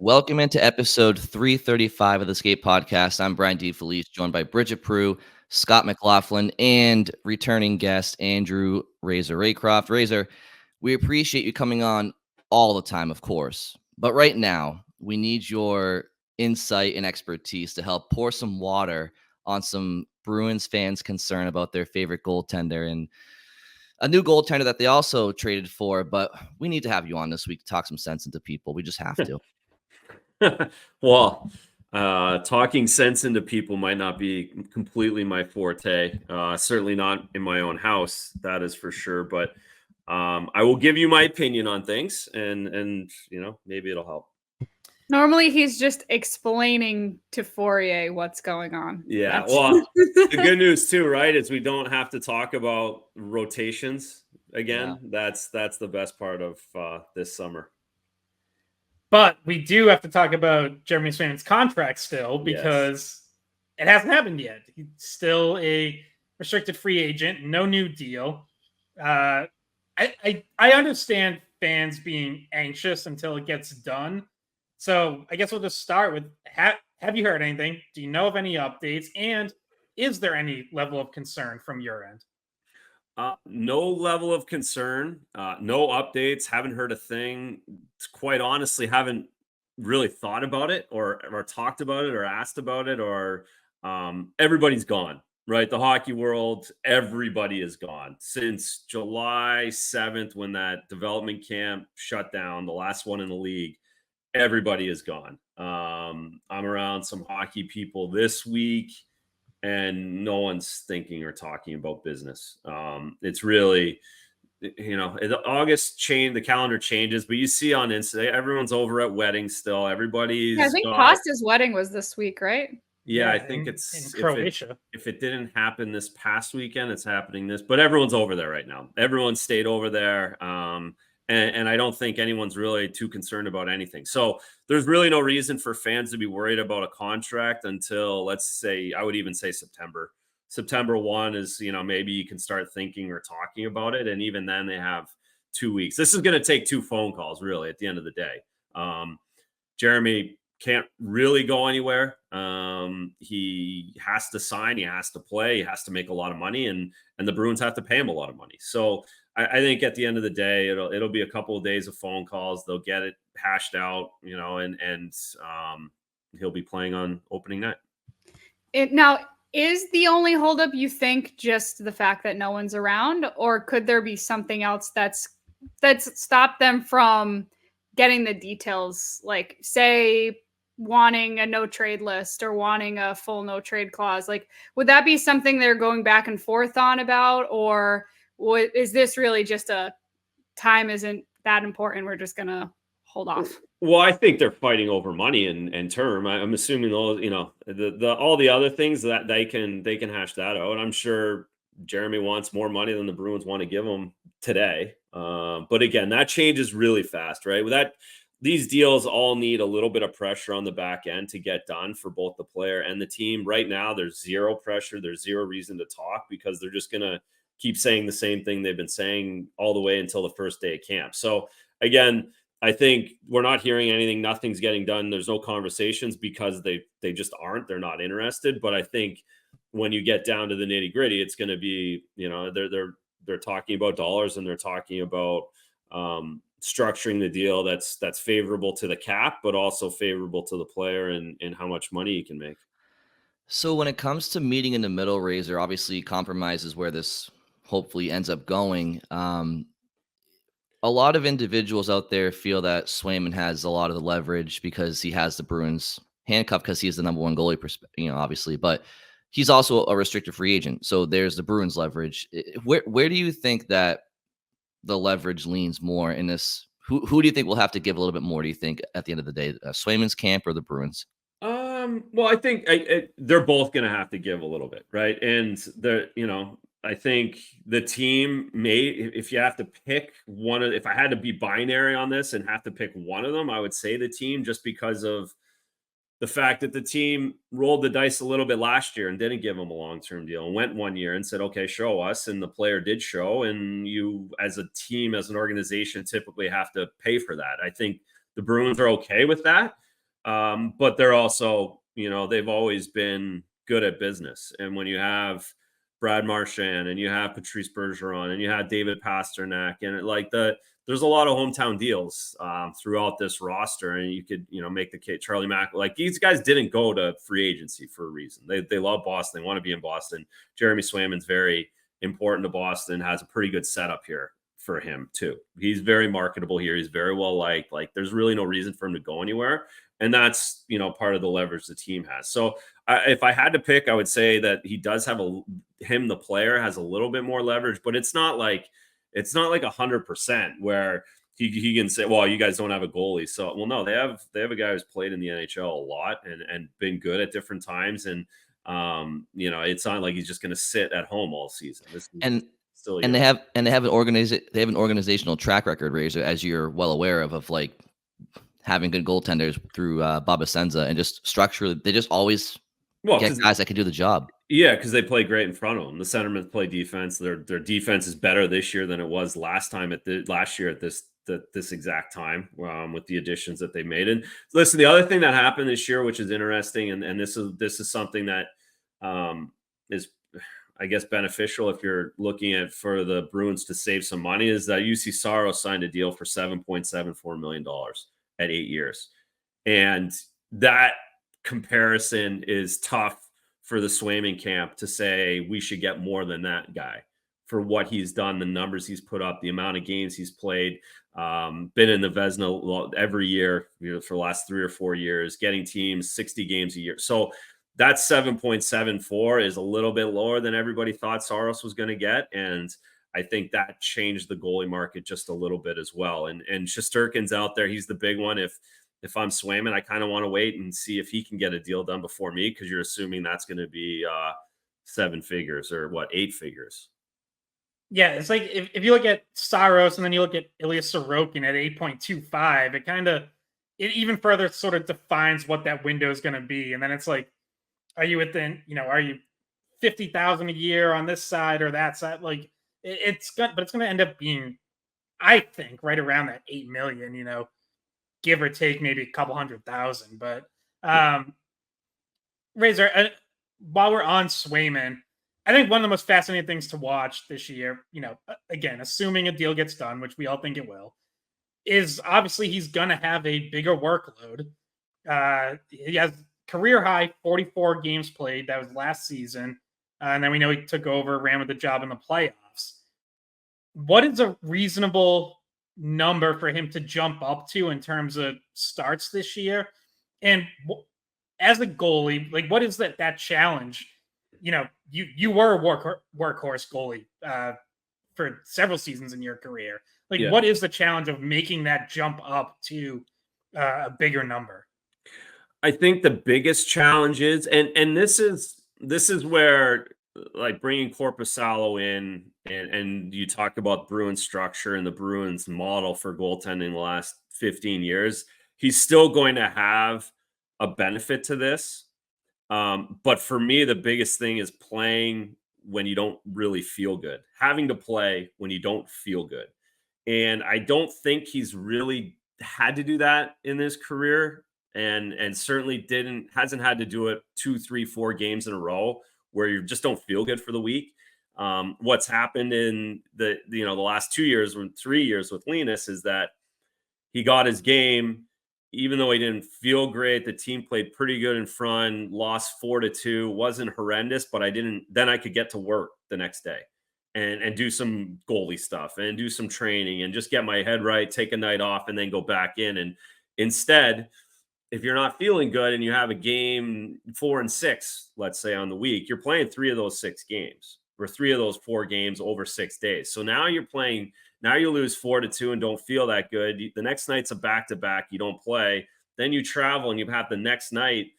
Welcome into episode 335 of the Skate Podcast. I'm Brian DeFelice, joined by Bridget Prue, Scott McLaughlin, and returning guest Andrew Razor Raycroft. Razor, we appreciate you coming on all the time, of course. But right now, we need your insight and expertise to help pour some water on some Bruins fans' concern about their favorite goaltender and a new goaltender that they also traded for. But we need to have you on this week to talk some sense into people. We just have to. Well, talking sense into people might not be completely my forte. Certainly not in my own house, that is for sure. But I will give you my opinion on things, and maybe it'll help. Normally, he's just explaining to Fourier what's going on. Yeah, well, the good news too, right, is we don't have to talk about rotations again. Yeah. That's the best part of this summer. But we do have to talk about Jeremy Swayman's contract still, because it hasn't happened yet. He's still a restricted free agent, no new deal. I understand fans being anxious until it gets done. So I guess we'll just start with, have you heard anything? Do you know of any updates? And is there any level of concern from your end? No level of concern, no updates, haven't heard a thing. Quite honestly, haven't really thought about it or talked about it or asked about it, or everybody's gone, right? The hockey world, everybody is gone since July 7th when that development camp shut down, the last one in the league. Everybody is gone. I'm around some hockey people this week, and no one's thinking or talking about business. It's really, August the calendar changes, but you see on Insta, everyone's over at weddings still. Everybody's. I think Pasta's wedding was this week, right? Yeah, I think it's in Croatia. If it didn't happen this past weekend, it's happening this. But everyone's over there right now. Everyone stayed over there. And I don't think anyone's really too concerned about anything. So there's really no reason for fans to be worried about a contract until, let's say, I would even say September. September 1 is, maybe you can start thinking or talking about it. And even then they have 2 weeks. This is going to take 2 phone calls, really, at the end of the day. Jeremy can't really go anywhere. He has to sign, he has to play, he has to make a lot of money, and the Bruins have to pay him a lot of money. So I think at the end of the day, it'll be a couple of days of phone calls. They'll get it hashed out, and he'll be playing on opening night. Now, is the only holdup, you think, just the fact that no one's around, or could there be something else that's stopped them from getting the details, like, say, wanting a no trade list or wanting a full no trade clause? Like, would that be something they're going back and forth on about, or is this really just a time isn't that important, we're just gonna hold off? Well, I think they're fighting over money and term. I'm assuming all the other things that they can hash that out. I'm sure Jeremy wants more money than the Bruins want to give him today. But again, that changes really fast, right? With that, these deals all need a little bit of pressure on the back end to get done for both the player and the team. Right now, there's zero pressure. There's zero reason to talk, because they're just going to keep saying the same thing they've been saying all the way until the first day of camp. So again, I think we're not hearing anything. Nothing's getting done. There's no conversations because they just aren't. They're not interested. But I think when you get down to the nitty gritty, it's going to be, they're talking about dollars, and they're talking about structuring the deal that's favorable to the cap, but also favorable to the player and how much money he can make. So when it comes to meeting in the middle, Razor, obviously compromise is where this hopefully ends up going. A lot of individuals out there feel that Swayman has a lot of the leverage because he has the Bruins handcuffed because he is the number one goalie, obviously, but he's also a restricted free agent. So there's the Bruins leverage. Where do you think that the leverage leans more in this? Who do you think will have to give a little bit more, do you think, at the end of the day, Swayman's camp or the Bruins? Well, I think they're both going to have to give a little bit, right? And I think the team if you have to pick one if I had to be binary on this and have to pick one of them, I would say the team, just because of the fact that the team rolled the dice a little bit last year and didn't give him a long-term deal and went 1 year and said, okay, show us. And the player did show, and you as a team, as an organization, typically have to pay for that. I think the Bruins are okay with that. But they're also, they've always been good at business. And when you have Brad Marchand and you have Patrice Bergeron and you have David Pasternak and there's a lot of hometown deals throughout this roster, and you could, make the case. Charlie Mack, these guys didn't go to free agency for a reason. They love Boston. They want to be in Boston. Jeremy Swayman's very important to Boston, has a pretty good setup here for him too. He's very marketable here. He's very well liked. There's really no reason for him to go anywhere. And that's, part of the leverage the team has. So if I had to pick, I would say that he does have the player has a little bit more leverage, but it's not like 100% where he can say, well, you guys don't have a goalie. So, well, no, they have a guy who's played in the NHL a lot and been good at different times. And, it's not like he's just going to sit at home all season. They have an organizational track record, Razor, as you're well aware of having good goaltenders through Baba Senza, and just structurally, they just always get guys that can do the job. Yeah, because they play great in front of them. The centermen play defense. Their defense is better this year than it was last year at this exact time with the additions that they made. And listen, the other thing that happened this year, which is interesting, and this is something that is, I guess, beneficial if you're looking at for the Bruins to save some money, is that UC Saros signed a deal for $7.74 million at 8 years. And that comparison is tough for the Swayman camp to say we should get more than that guy for what he's done, the numbers he's put up, the amount of games he's played, been in the Vezina every year for the last 3 or 4 years, getting teams 60 games a year. So that 7.74 is a little bit lower than everybody thought Saros was going to get. And I think that changed the goalie market just a little bit as well. And Shesterkin's out there. He's the big one. If I'm Swayman, I kind of want to wait and see if he can get a deal done before me, because you're assuming that's going to be 7 figures or 8 figures. Yeah, it's like if you look at Saros and then you look at Ilya Sorokin at 8.25, it even further sort of defines what that window is going to be. And then it's like, are you within, are you 50,000 a year on this side or that side? It's going to end up being, I think, right around that 8 million, give or take maybe a couple 100,000. But Razor, while we're on Swayman, I think one of the most fascinating things to watch this year, again, assuming a deal gets done, which we all think it will, is obviously he's going to have a bigger workload. He has career high 44 games played. That was last season. And then we know he took over, ran with the job in the playoffs. What is a reasonable number for him to jump up to in terms of starts this year? And as a goalie, what is that challenge? You were a workhorse goalie for several seasons in your career. What is the challenge of making that jump up to a bigger number? I think the biggest challenge is, and this is where bringing Korpisalo in, and you talk about Bruins structure and the Bruins model for goaltending the last 15 years. He's still going to have a benefit to this. But for me, the biggest thing is playing when you don't really feel good, having to play when you don't feel good. And I don't think he's really had to do that in his career, and certainly hasn't had to do it 2, 3, 4 games in a row where you just don't feel good for the week. What's happened in the last 2 years or 3 years with Linus is that he got his game. Even though he didn't feel great, the team played pretty good in front, lost 4-2, wasn't horrendous, but then I could get to work the next day and do some goalie stuff and do some training and just get my head right, take a night off, and then go back in. And instead, if you're not feeling good and you have a game 4 and 6, let's say on the week, you're playing 3 of those 6 games or 3 of those 4 games over 6 days. So now you lose 4-2 and don't feel that good. The next night's a back-to-back. You don't play. Then you travel and you have the next night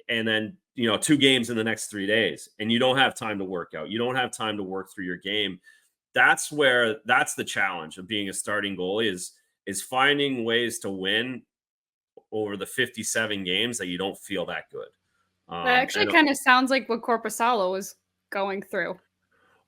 and then, 2 games in the next 3 days, and you don't have time to work out. You don't have time to work through your game. That's the challenge of being a starting goalie is finding ways to win over the 57 games that you don't feel that good. That actually kind of sounds like what Korpisalo was going through.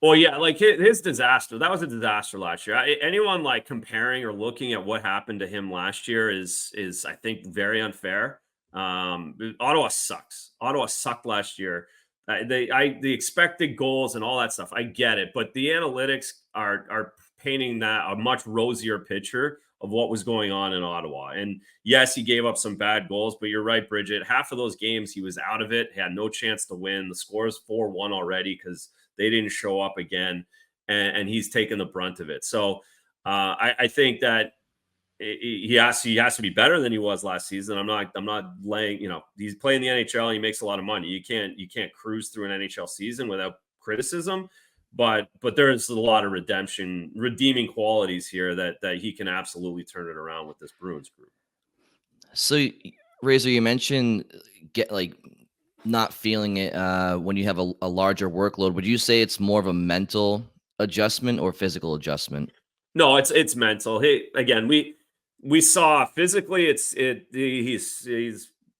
Well, yeah, his disaster, that was a disaster last year. Anyone comparing or looking at what happened to him last year is I think very unfair. Ottawa sucks. Ottawa sucked last year. The expected goals and all that stuff, I get it, but the analytics are painting that a much rosier picture of what was going on in Ottawa. And yes, he gave up some bad goals, but you're right, Bridget. Half of those games he was out of it, had no chance to win. The score is 4-1 already because they didn't show up again, and he's taken the brunt of it. So I think that he has to be better than he was last season. I'm not laying, he's playing the NHL. He makes a lot of money. You can't cruise through an NHL season without criticism, but there's a lot of redeeming qualities here that he can absolutely turn it around with this Bruins group. So, Razor, you mentioned not feeling it when you have a larger workload. Would you say it's more of a mental adjustment or physical adjustment? No, it's mental. Hey, again, we saw physically he's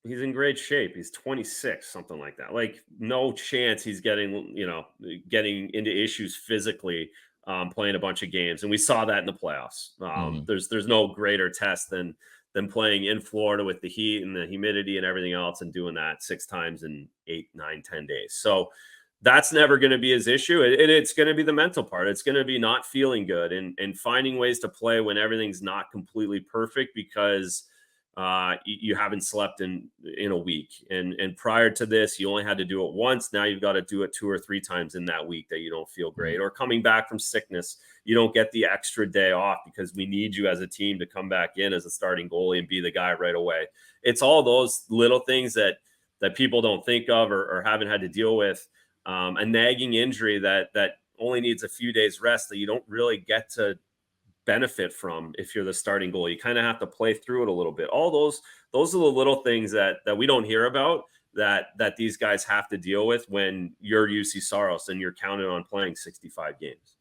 in great shape. He's 26, something like that. Like, no chance he's getting into issues physically playing a bunch of games. And we saw that in the playoffs. There's no greater test than playing in Florida with the heat and the humidity and everything else and doing that 6 times in 8, 9, 10 days. So that's never going to be his issue. It's going to be the mental part. It's going to be not feeling good and finding ways to play when everything's not completely perfect because you haven't slept in a week. And prior to this, you only had to do it once. Now you've got to do it 2 or 3 times in that week that you don't feel great. Or coming back from sickness, you don't get the extra day off because we need you as a team to come back in as a starting goalie and be the guy right away. It's all those little things that people don't think of or haven't had to deal with. A nagging injury that only needs a few days rest that you don't really get to benefit from if you're the starting goalie. You kind of have to play through it a little bit. All those are the little things that we don't hear about that these guys have to deal with when you're UC Saros and you're counted on playing 65 games.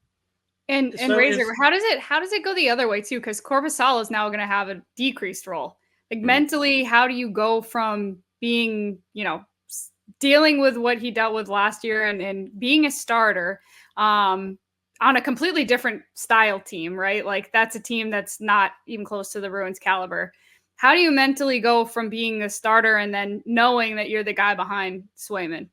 And So Razor, how does it go the other way too? Because Korpisalo is now going to have a decreased role. Like mentally, how do you go from being, dealing with what he dealt with last year and being a starter on a completely different style team, right? Like that's a team that's not even close to the Bruins caliber. How do you mentally go from being a starter and then knowing that you're the guy behind Swayman?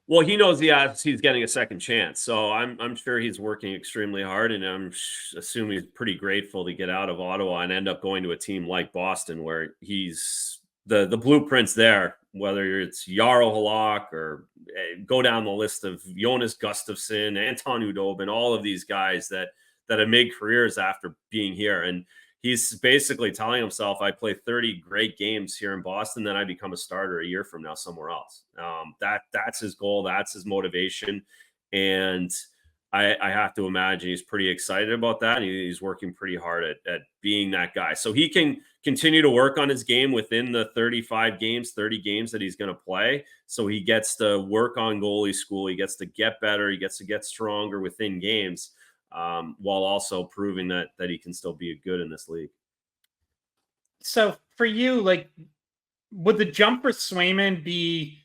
Well, he knows he's getting a second chance. So I'm sure he's working extremely hard, and I'm assuming he's pretty grateful to get out of Ottawa and end up going to a team like Boston where he's the blueprints there, whether it's Jarl Halak or go down the list of Joonas Gustafsson, Anton Udobin, all of these guys that have made careers after being here. And he's basically telling himself, I play 30 great games here in Boston, then I become a starter a year from now somewhere else. That's his goal. That's his motivation. And I have to imagine he's pretty excited about that. He's working pretty hard at being that guy. So he can continue to work on his game within the 30 games that he's going to play. So he gets to work on goalie school. He gets to get better. He gets to get stronger within games while also proving that he can still be good in this league. So for you, would the jump for Swayman be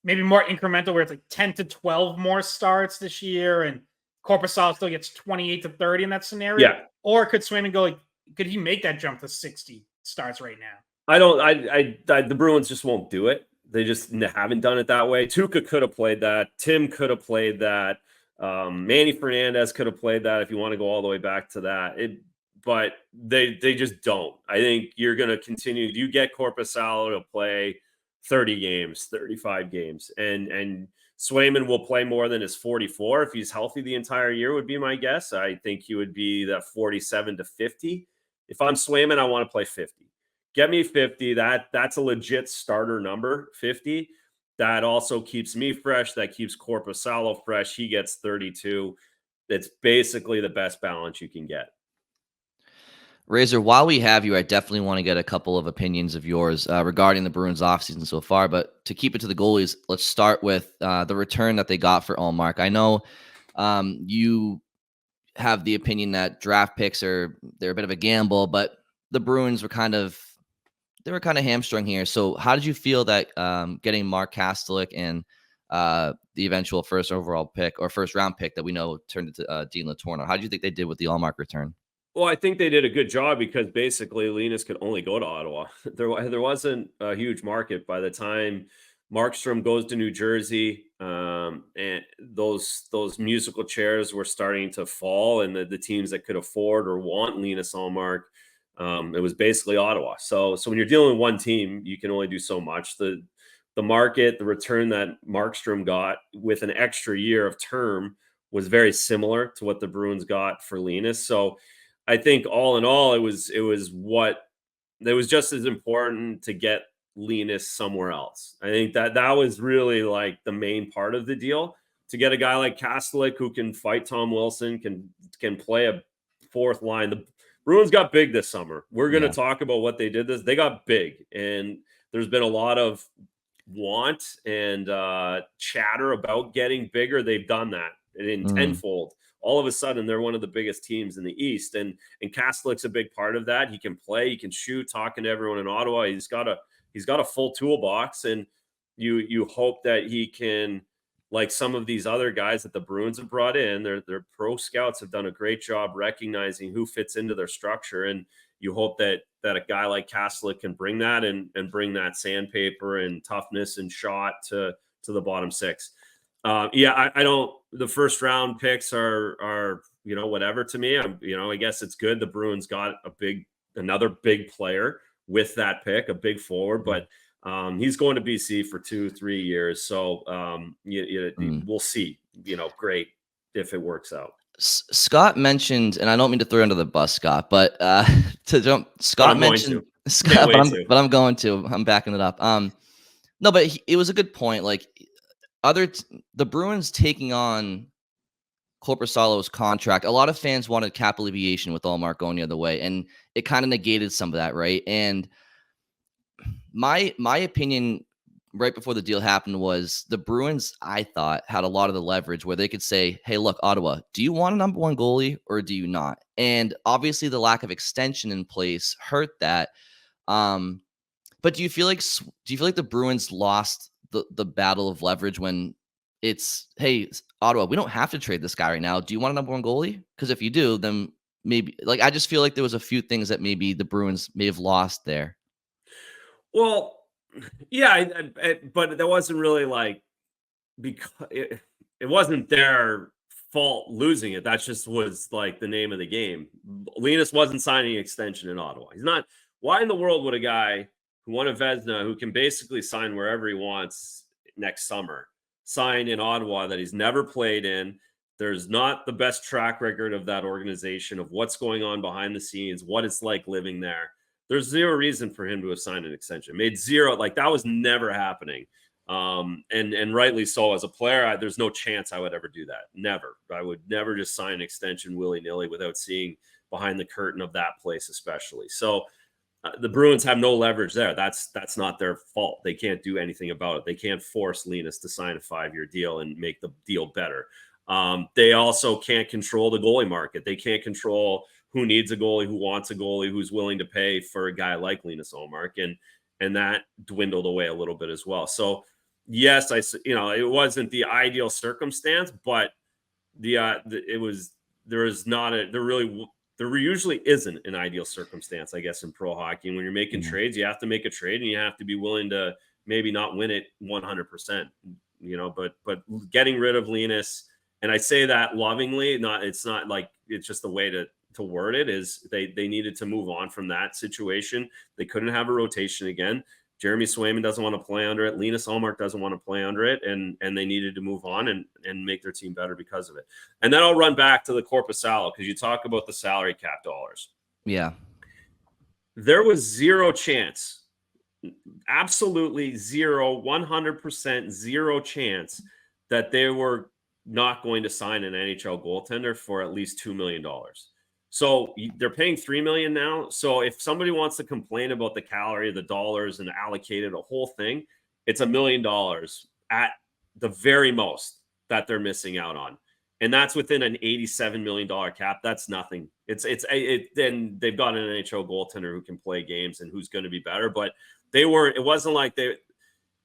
maybe more incremental where it's like 10 to 12 more starts this year and Korpisalo still gets 28 to 30 in that scenario? Yeah. Or could Swayman go could he make that jump to 60 starts right now? The Bruins just won't do it. They just haven't done it that way. Tuukka could have played that. Tim could have played that. Manny Fernandez could have played that if you want to go all the way back to that. But they just don't. I think you're going to continue. You get Korpisalo to play 30 games, 35 games. And Swayman will play more than his 44. If he's healthy the entire year would be my guess. I think he would be that 47 to 50. If I'm Swayman, I want to play 50. Get me 50. That's a legit starter number, 50. That also keeps me fresh. That keeps Korpisalo fresh. He gets 32. It's basically the best balance you can get. Razor, while we have you, I definitely want to get a couple of opinions of yours regarding the Bruins offseason so far. But to keep it to the goalies, let's start with the return that they got for Ullmark. I know you have the opinion that draft picks they're a bit of a gamble, but the Bruins were kind of hamstrung here. So how did you feel that getting Mark Kastelik and the eventual first overall pick or first round pick that we know turned into Dean Letourneau, how do you think they did with the Ullmark return? Well, I think they did a good job because basically Linus could only go to Ottawa. There wasn't a huge market by the time Markstrom goes to New Jersey, and those musical chairs were starting to fall, and the teams that could afford or want Linus Ullmark, it was basically Ottawa. So when you're dealing with one team, you can only do so much. The market, the return that Markstrom got with an extra year of term was very similar to what the Bruins got for Linus. So I think all in all, it was just as important to get Linus somewhere else. I think that was really like the main part of the deal, to get a guy like Kastelik who can fight Tom Wilson, can play a fourth line. The Bruins got big this summer. We're going to talk about what they did they got big, and there's been a lot of want and chatter about getting bigger. They've done that in tenfold. All of a sudden, they're one of the biggest teams in the East, and Kastelik's a big part of that. He can play, he can shoot. Talking to everyone in Ottawa, he's got a full toolbox, and you hope that he can, like some of these other guys that the Bruins have brought in. Their pro scouts have done a great job recognizing who fits into their structure, and you hope that a guy like Kastelik can bring that and bring that sandpaper and toughness and shot to the bottom six. I don't. The first round picks are whatever to me. I guess it's good. The Bruins got another big player with that pick, a big forward, but he's going to BC for 2-3 years. So we'll see. Great if it works out. Scott mentioned, and I don't mean to throw you under the bus, Scott, but Scott mentioned Scott, but I'm going to. I'm backing it up. No, but it was a good point. Like the Bruins taking on Korpisalo's contract, a lot of fans wanted cap alleviation with Ullmark going the other way, and it kind of negated some of that, right? And my opinion right before the deal happened was the Bruins, I thought, had a lot of the leverage where they could say, hey, look, Ottawa, do you want a number one goalie or do you not? And obviously the lack of extension in place hurt that. But do you feel like the Bruins lost the battle of leverage when it's, hey, Ottawa, we don't have to trade this guy right now. Do you want a number one goalie? Because if you do, then maybe, like, I just feel like there was a few things that maybe the Bruins may have lost there. Well, yeah, but that wasn't really like, because it wasn't their fault losing it. That just was like the name of the game. Linus wasn't signing an extension in Ottawa. He's not. Why in the world would a guy who won a Vezina, who can basically sign wherever he wants next summer, sign in Ottawa that he's never played in? There's not the best track record of that organization, of what's going on behind the scenes, what it's like living there. There's zero reason for him to have signed an extension. Made zero, like that was never happening. And rightly so. As a player, there's no chance I would ever do that. Never. I would never just sign an extension willy-nilly without seeing behind the curtain of that place, especially. So the Bruins have no leverage there. That's not their fault. They can't do anything about it. They can't force Linus to sign a 5-year deal and make the deal better. They also can't control the goalie market. They can't control who needs a goalie, who wants a goalie, who's willing to pay for a guy like Linus Ullmark, and that dwindled away a little bit as well. So yes, it wasn't the ideal circumstance, but there usually isn't an ideal circumstance, I guess, in pro hockey. And when you're making trades, you have to make a trade, and you have to be willing to maybe not win it 100%. But getting rid of Linus, and I say that lovingly, it's not like it's just the way to word it, is they needed to move on from that situation. They couldn't have a rotation again. Jeremy Swayman doesn't want to play under it. Linus Ullmark doesn't want to play under it. And they needed to move on and make their team better because of it. And then I'll run back to the Korpisalo, because you talk about the salary cap dollars. Yeah. There was zero chance, absolutely zero, 100% zero chance that they were not going to sign an NHL goaltender for at least $2 million. So they're paying $3 million now. So if somebody wants to complain about the salary, the dollars, and allocated a whole thing, it's $1 million at the very most that they're missing out on, and that's within an $87 million cap. That's nothing. Then they've got an NHL goaltender who can play games and who's going to be better. But it wasn't like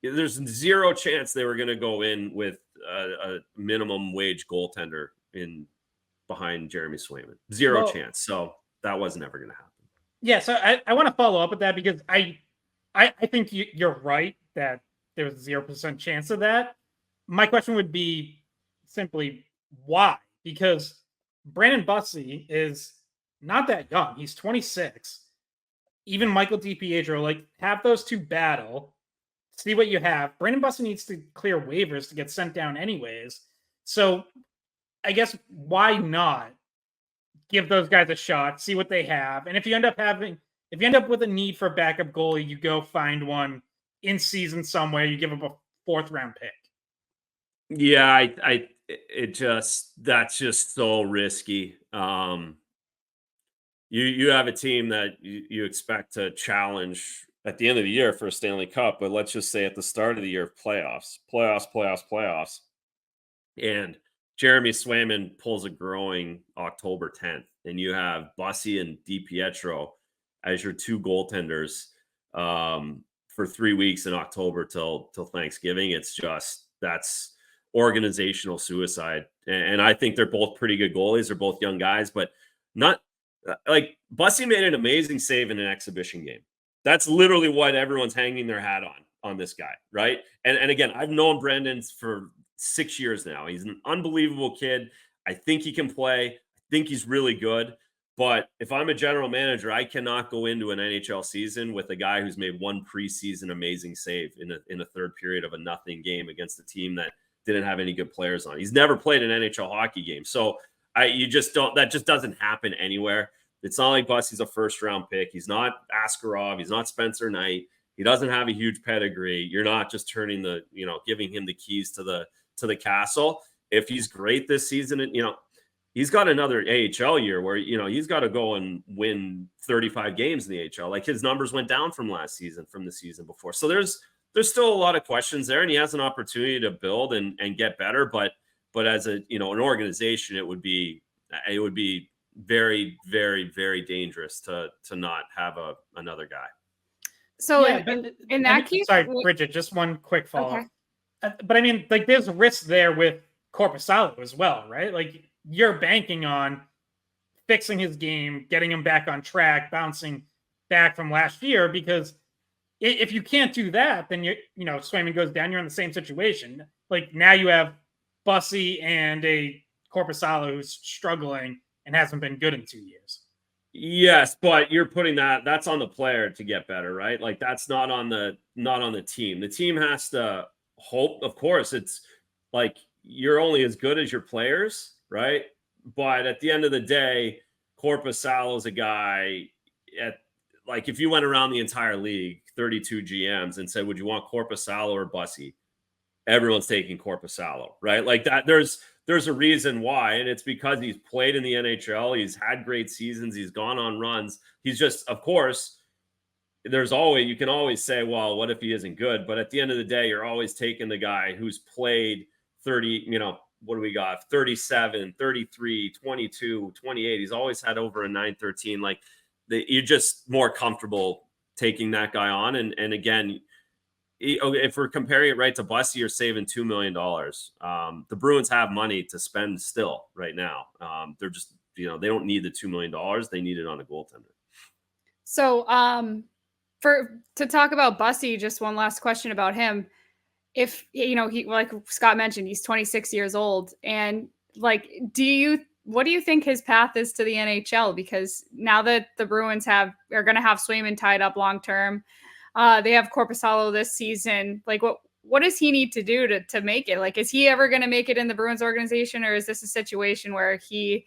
there's zero chance they were going to go in with a minimum wage goaltender behind Jeremy Swayman. Zero chance. So that wasn't ever going to happen. Yeah, so I want to follow up with that because I think you're right that there's 0% chance of that. My question would be simply why? Because Brandon Bussi is not that young. He's 26. Even Michael DiPietro, like, have those two battle, see what you have. Brandon Bussi needs to clear waivers to get sent down anyways. So I guess why not give those guys a shot, see what they have. And if you end up with a need for a backup goalie, you go find one in season somewhere, you give up a 4th round pick. Yeah, that's just so risky. You have a team that you expect to challenge at the end of the year for a Stanley Cup, but let's just say at the start of the year, playoffs, and Jeremy Swayman pulls a groin October 10th, and you have Bussi and DiPietro as your 2 goaltenders for 3 weeks in October till Thanksgiving. That's organizational suicide. And I think they're both pretty good goalies. They're both young guys, but not like Bussi made an amazing save in an exhibition game. That's literally what everyone's hanging their hat on this guy, right? And again, I've known Brandon for 6 years now. He's an unbelievable kid. I think he can play. I think he's really good. But if I'm a general manager, I cannot go into an NHL season with a guy who's made one preseason amazing save in a third period of a nothing game against a team that didn't have any good players on. He's never played an NHL hockey game. So that just doesn't happen anywhere. It's not like Bussi's a 1st round pick. He's not Askarov. He's not Spencer Knight. He doesn't have a huge pedigree. You're not just giving him the keys to the castle. If he's great this season, and he's got another AHL year where he's got to go and win 35 games in the AHL. Like, his numbers went down from the season before. So there's still a lot of questions there, and he has an opportunity to build and get better. But as an organization, it would be very, very, very dangerous to not have another guy. So in that case, sorry, Bridget, just one quick follow-up. Okay. But I mean, like, there's a risk there with Korpisalo as well, right? Like, you're banking on fixing his game, getting him back on track, bouncing back from last year, because if you can't do that, then Swayman goes down, you're in the same situation. Like, now you have Bussi and a Korpisalo who's struggling and hasn't been good in 2 years. Yes, but you're putting that's on the player to get better, right? Like, that's not on the team. The team has to hope. Of course, it's like you're only as good as your players, right? But at the end of the day, Korpisalo is a guy if you went around the entire league, 32 GMs, and said, would you want Korpisalo or Bussi? Everyone's taking Korpisalo, right? Like that. There's a reason why, and it's because he's played in the NHL. He's had great seasons. He's gone on runs. He's just, of course, you can always say, well, what if he isn't good? But at the end of the day, you're always taking the guy who's played 30, what do we got? 37, 33, 22, 28. He's always had over a 913. Like, you're just more comfortable taking that guy on. And again, if we're comparing it right to Bussi, you're saving $2 million. The Bruins have money to spend still right now. They're just, they don't need the $2 million. They need it on a goaltender. So to talk about Bussi, just one last question about him. If, he, like Scott mentioned, he's 26 years old. And like, what do you think his path is to the NHL? Because now that the Bruins are going to have Swayman tied up long-term, they have Korpisalo this season. Like, what does he need to do to make it? Like, is he ever going to make it in the Bruins organization, or is this a situation where he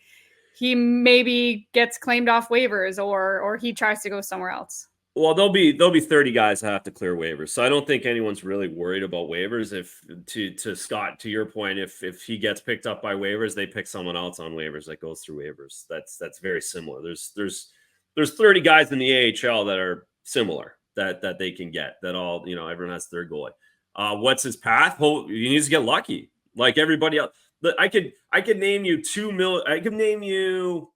maybe gets claimed off waivers, or he tries to go somewhere else? Well, there'll be 30 guys that have to clear waivers, so I don't think anyone's really worried about waivers. If to Scott, to your point, if he gets picked up by waivers, they pick someone else on waivers that goes through waivers. That's very similar. There's 30 guys in the AHL that are similar that they can get. That all everyone has their goalie. What's his path? He needs to get lucky, like everybody else. I could name you 2 million. I could name you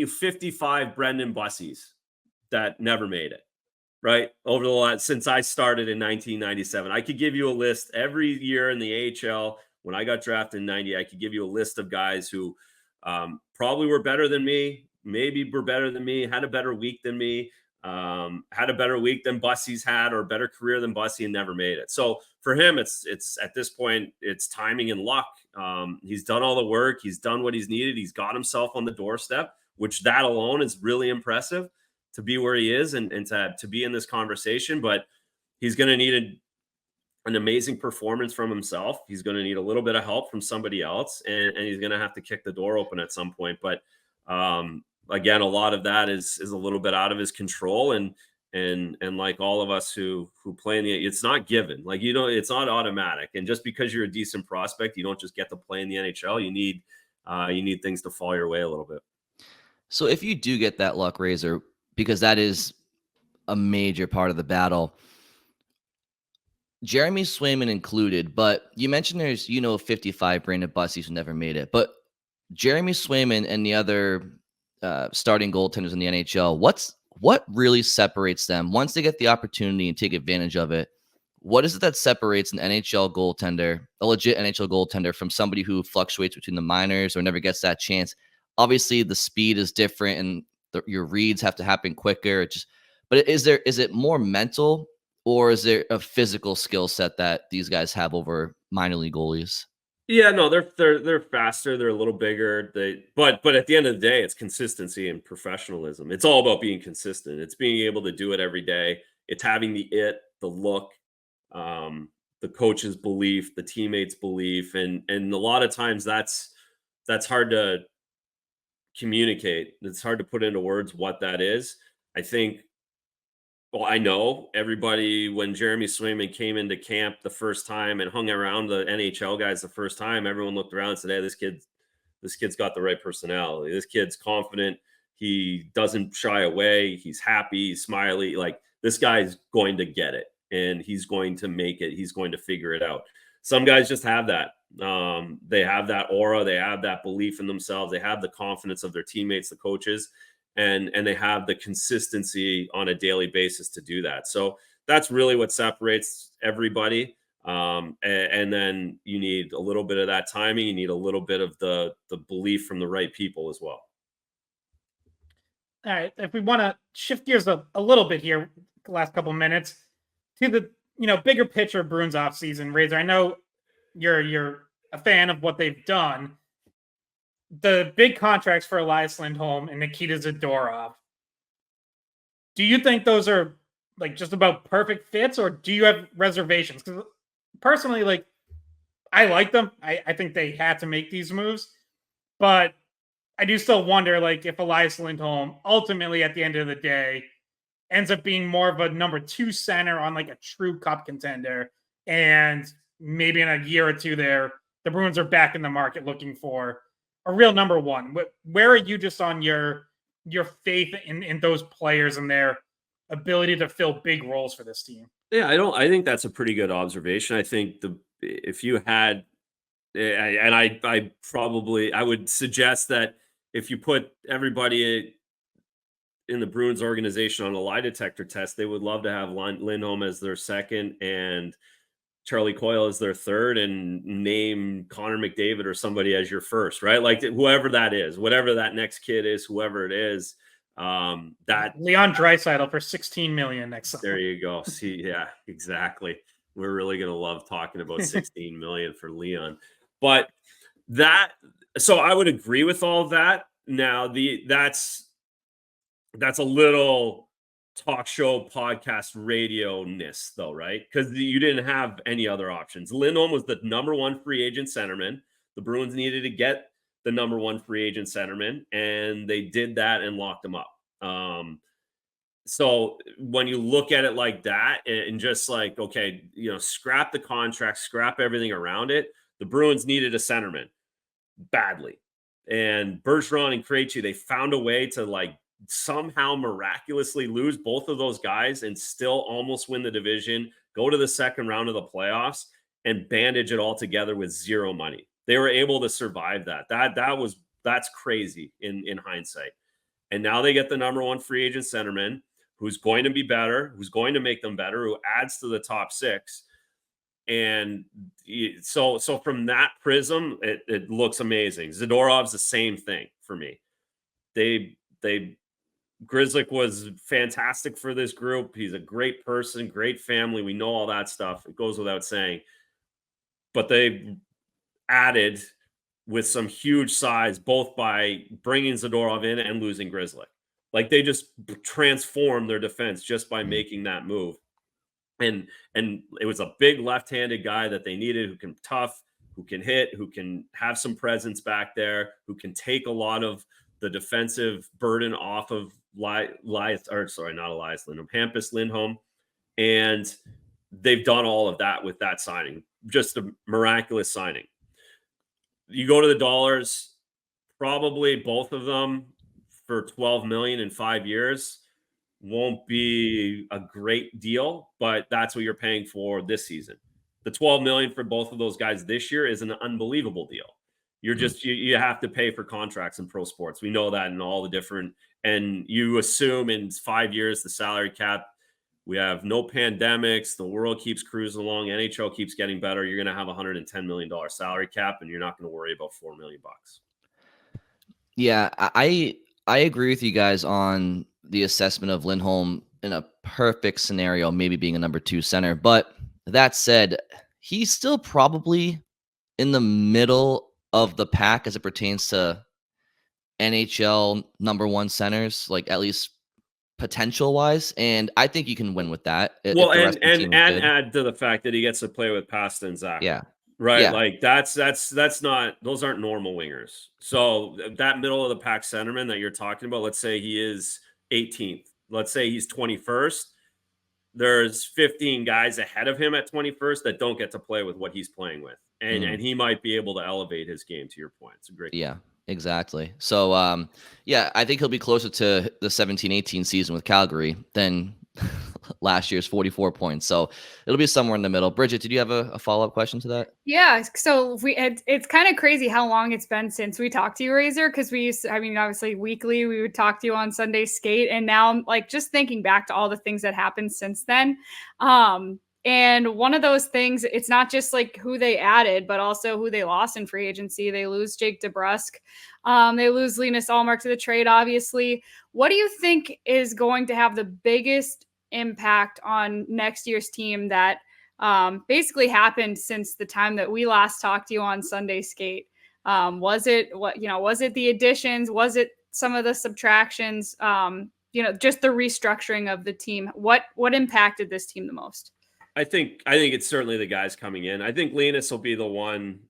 55 Brendan Bussis that never made it, right? Over the last, since I started in 1997, I could give you a list every year in the AHL. When I got drafted in 90, I could give you a list of guys who probably were better than me, maybe were better than me, had a better week than me, had a better week than Bussi's had, or a better career than Bussi, and never made it. So for him, it's at this point, it's timing and luck. He's done all the work. He's done what he's needed. He's got himself on the doorstep, which that alone is really impressive to be where he is and to be in this conversation. But he's going to need an amazing performance from himself. He's going to need a little bit of help from somebody else, and he's going to have to kick the door open at some point. But again, a lot of that is a little bit out of his control, and like all of us who play in the, it's not given. Like, you know, it's not automatic. And just because you're a decent prospect, you don't just get to play in the NHL. You need things to fall your way a little bit. So if you do get that luck, Razor, because that is a major part of the battle, Jeremy Swayman included, but you mentioned there's, 55 Brandon Bussi who never made it, but Jeremy Swayman and the other starting goaltenders in the NHL, what really separates them once they get the opportunity and take advantage of it? What is it that separates an NHL goaltender, a legit NHL goaltender, from somebody who fluctuates between the minors or never gets that chance? Obviously, the speed is different, and your reads have to happen quicker. But is it more mental, or is there a physical skill set that these guys have over minor league goalies? Yeah, no, they're faster, they're a little bigger. But at the end of the day, it's consistency and professionalism. It's all about being consistent. It's being able to do it every day. It's having the look, the coach's belief, the teammates' belief, and a lot of times that's hard to communicate. It's hard to put into words what that is. I think. Well, I know everybody, when Jeremy Swayman came into camp the first time and hung around the NHL guys the first time, everyone looked around and said, "Hey, this kid's got the right personality. This kid's confident. He doesn't shy away. He's happy, he's smiley. Like, this guy's going to get it, and he's going to make it. He's going to figure it out." Some guys just have that. They have that aura. They have that belief in themselves. They have the confidence of their teammates, the coaches. And they have the consistency on a daily basis to do that. So that's really what separates everybody. And then you need a little bit of that timing. You need a little bit of the belief from the right people as well. All right. If we want to shift gears a little bit here, the last couple of minutes, to the bigger picture of Bruins offseason, Razor, I know you're a fan of what they've done. The big contracts for Elias Lindholm and Nikita Zadorov, do you think those are like just about perfect fits, or do you have reservations? Because personally, like, I like them. I think they had to make these moves, but I do still wonder, like, if Elias Lindholm ultimately at the end of the day ends up being more of a number 2 center on like a true cup contender, and maybe in a year or two there, the Bruins are back in the market looking for a real number 1. Where are you just on your faith in those players and their ability to fill big roles for this team? Yeah, I think that's a pretty good observation. I think if you had, and I would suggest that if you put everybody in the Bruins organization on a lie detector test, they would love to have Lindholm as their second and Charlie Coyle is their third, and name Connor McDavid or somebody as your first, right? Like, whoever that is, whatever that next kid is, whoever it is, that Leon Draisaitl for $16 million next summer. There you go. See, yeah, exactly. We're really going to love talking about $16 million for Leon, but so I would agree with all of that. Now that's a little talk show, podcast, radio-ness, though, right? Because you didn't have any other options. Lindholm was the number 1 free agent centerman. The Bruins needed to get the number 1 free agent centerman, and they did that and locked him up. So when you look at it like that, and just like, okay, scrap the contract, scrap everything around it, the Bruins needed a centerman badly. And Bergeron and Krejci, they found a way to, like, somehow miraculously lose both of those guys and still almost win the division, go to the second round of the playoffs, and bandage it all together with zero money. They were able to survive that. That's crazy in hindsight. And now they get the number 1 free agent centerman who's going to be better, who's going to make them better, who adds to the top 6. And so from that prism, it looks amazing. Zadorov's the same thing for me. Grzelcyk was fantastic for this group. He's a great person, great family. We know all that stuff. It goes without saying. But they added with some huge size, both by bringing Zadorov in and losing Grzelcyk. Like, they just transformed their defense just by making that move. And it was a big left-handed guy that they needed, who can tough, who can hit, who can have some presence back there, who can take a lot of the defensive burden off of Hampus Lindholm. And they've done all of that with that signing. Just a miraculous signing. You go to the dollars, probably both of them for $12 million in 5 years won't be a great deal, but that's what you're paying for this season. The $12 million for both of those guys this year is an unbelievable deal. You're just, you have to pay for contracts in pro sports. We know that in all the different, and you assume in 5 years, the salary cap, we have no pandemics, the world keeps cruising along, NHL keeps getting better. You're going to have $110 million salary cap, and you're not going to worry about $4 million. Yeah, I agree with you guys on the assessment of Lindholm in a perfect scenario, maybe being a number 2 center. But that said, he's still probably in the middle of the pack as it pertains to NHL number 1 centers, like at least potential wise. And I think you can win with that. Well, and add to the fact that he gets to play with Pasta and Zach. Yeah. Right. Yeah. Like that's not, those aren't normal wingers. So that middle of the pack centerman that you're talking about, let's say he is 18th, let's say he's 21st. There's 15 guys ahead of him at 21st that don't get to play with what he's playing with. And he might be able to elevate his game, to your point. It's a great point. Exactly. So, I think he'll be closer to the 17-18 season with Calgary than last year's 44 points. So it'll be somewhere in the middle. Bridget, did you have a follow-up question to that? Yeah. So it's kind of crazy how long it's been since we talked to you, Razor, because obviously weekly we would talk to you on Sunday Skate. And now I'm like just thinking back to all the things that happened since then. And one of those things, it's not just like who they added, but also who they lost in free agency. They lose Jake DeBrusk. They lose Linus Ullmark to the trade, obviously. What do you think is going to have the biggest impact on next year's team that basically happened since the time that we last talked to you on Sunday Skate? Was it the additions? Was it some of the subtractions? Just the restructuring of the team. What impacted this team the most? I think it's certainly the guys coming in. I think Linus will be the one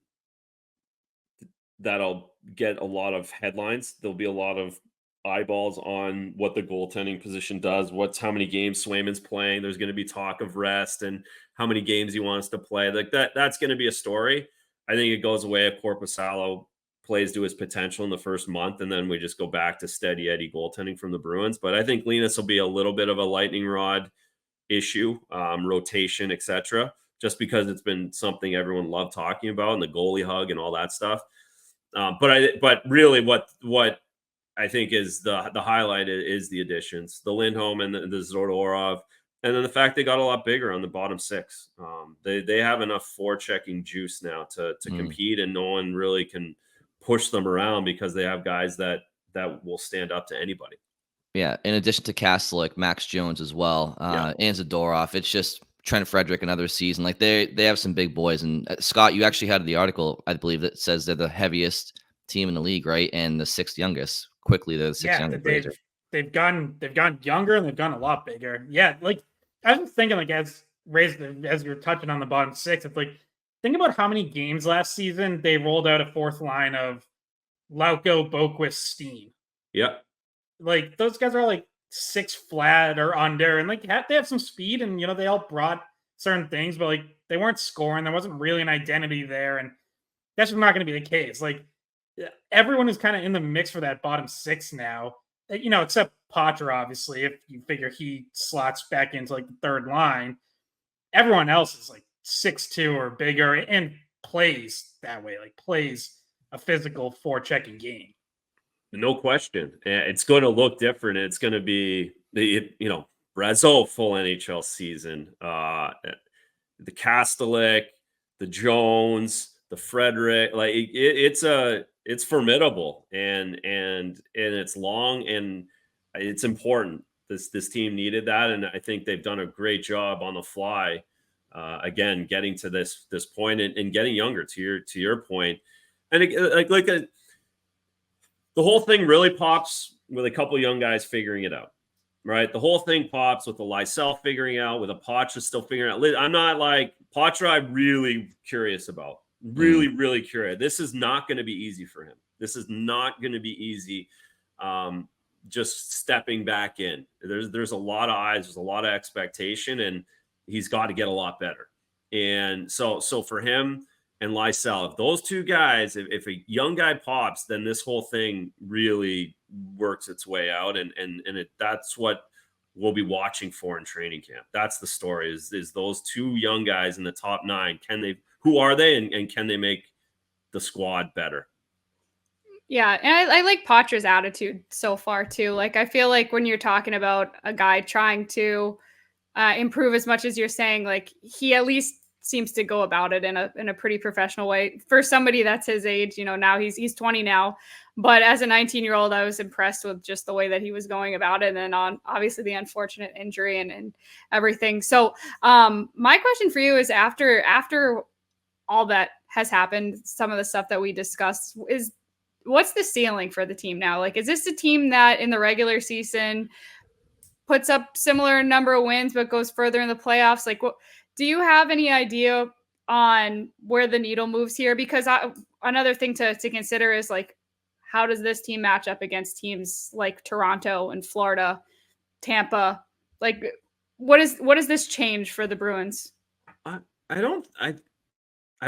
that'll get a lot of headlines. There'll be a lot of eyeballs on what the goaltending position does, how many games Swayman's playing. There's going to be talk of rest and how many games he wants to play. Like that's going to be a story. I think it goes away if Korpisalo plays to his potential in the first month, and then we just go back to steady Eddie goaltending from the Bruins. But I think Linus will be a little bit of a lightning rod issue, rotation, etc., just because it's been something everyone loved talking about, and the goalie hug and all that stuff. But really what I think is the highlight is the additions, the Lindholm and the Zadorov, and then the fact they got a lot bigger on the bottom 6. They have enough forechecking juice now to compete, and no one really can push them around because they have guys that will stand up to anybody. Yeah, in addition to Kastelik, Max Jones as well, and Zadorov. It's just Trent Frederick another season. Like they have some big boys. And Scott, you actually had the article, I believe, that says they're the heaviest team in the league, right? And the 6th youngest. Quickly, they're the 6th youngest. They've gone younger, and they've gone a lot bigger. Yeah, like I was thinking, like as you're touching on the bottom 6, it's like think about how many games last season they rolled out a 4th line of Lauko, Boquist, Steen. Yeah. Like those guys are all like 6 flat or under, and like they have some speed, and they all brought certain things, but like they weren't scoring. There wasn't really an identity there, and that's just not going to be the case. Like everyone is kind of in the mix for that bottom 6 now, except Potter, obviously. If you figure he slots back into like the 3rd line, everyone else is like 6'2" or bigger and plays that way, like plays a physical forechecking game. No question. It's going to look different. It's going to be, Brazeau full NHL season. The Kastelik, the Jones, the Frederick, like it's formidable and it's long and it's important. This team needed that, and I think they've done a great job on the fly. Again, getting to this point and getting younger. To your point, and the whole thing really pops with a couple young guys figuring it out, right? The whole thing pops with the Lysell figuring out, with a Poitras still figuring out. I'm not like Poitras. I'm really curious about. Really curious. This is not going to be easy for him. This is not going to be easy. Just stepping back in. There's a lot of eyes. There's a lot of expectation, and he's got to get a lot better. And so for him and Lysell, if those two guys, if a young guy pops, then this whole thing really works its way out. And that's what we'll be watching for in training camp. That's the story is those two young guys in the top 9. Who are they? And can they make the squad better? Yeah, and I like Poitras's attitude so far too. Like, I feel like when you're talking about a guy trying to improve as much as you're saying, like, he at least seems to go about it in a pretty professional way for somebody that's his age. Now he's 20 now, but as a 19-year-old, I was impressed with just the way that he was going about it, and then on obviously the unfortunate injury and everything. So my question for you is, after all that has happened, some of the stuff that we discussed, is what's the ceiling for the team now? Like, is this a team that in the regular season puts up similar number of wins but goes further in the playoffs? Like, do you have any idea on where the needle moves here? Because another thing to consider is, like, how does this team match up against teams like Toronto and Florida, Tampa? Like, what does this change for the Bruins? I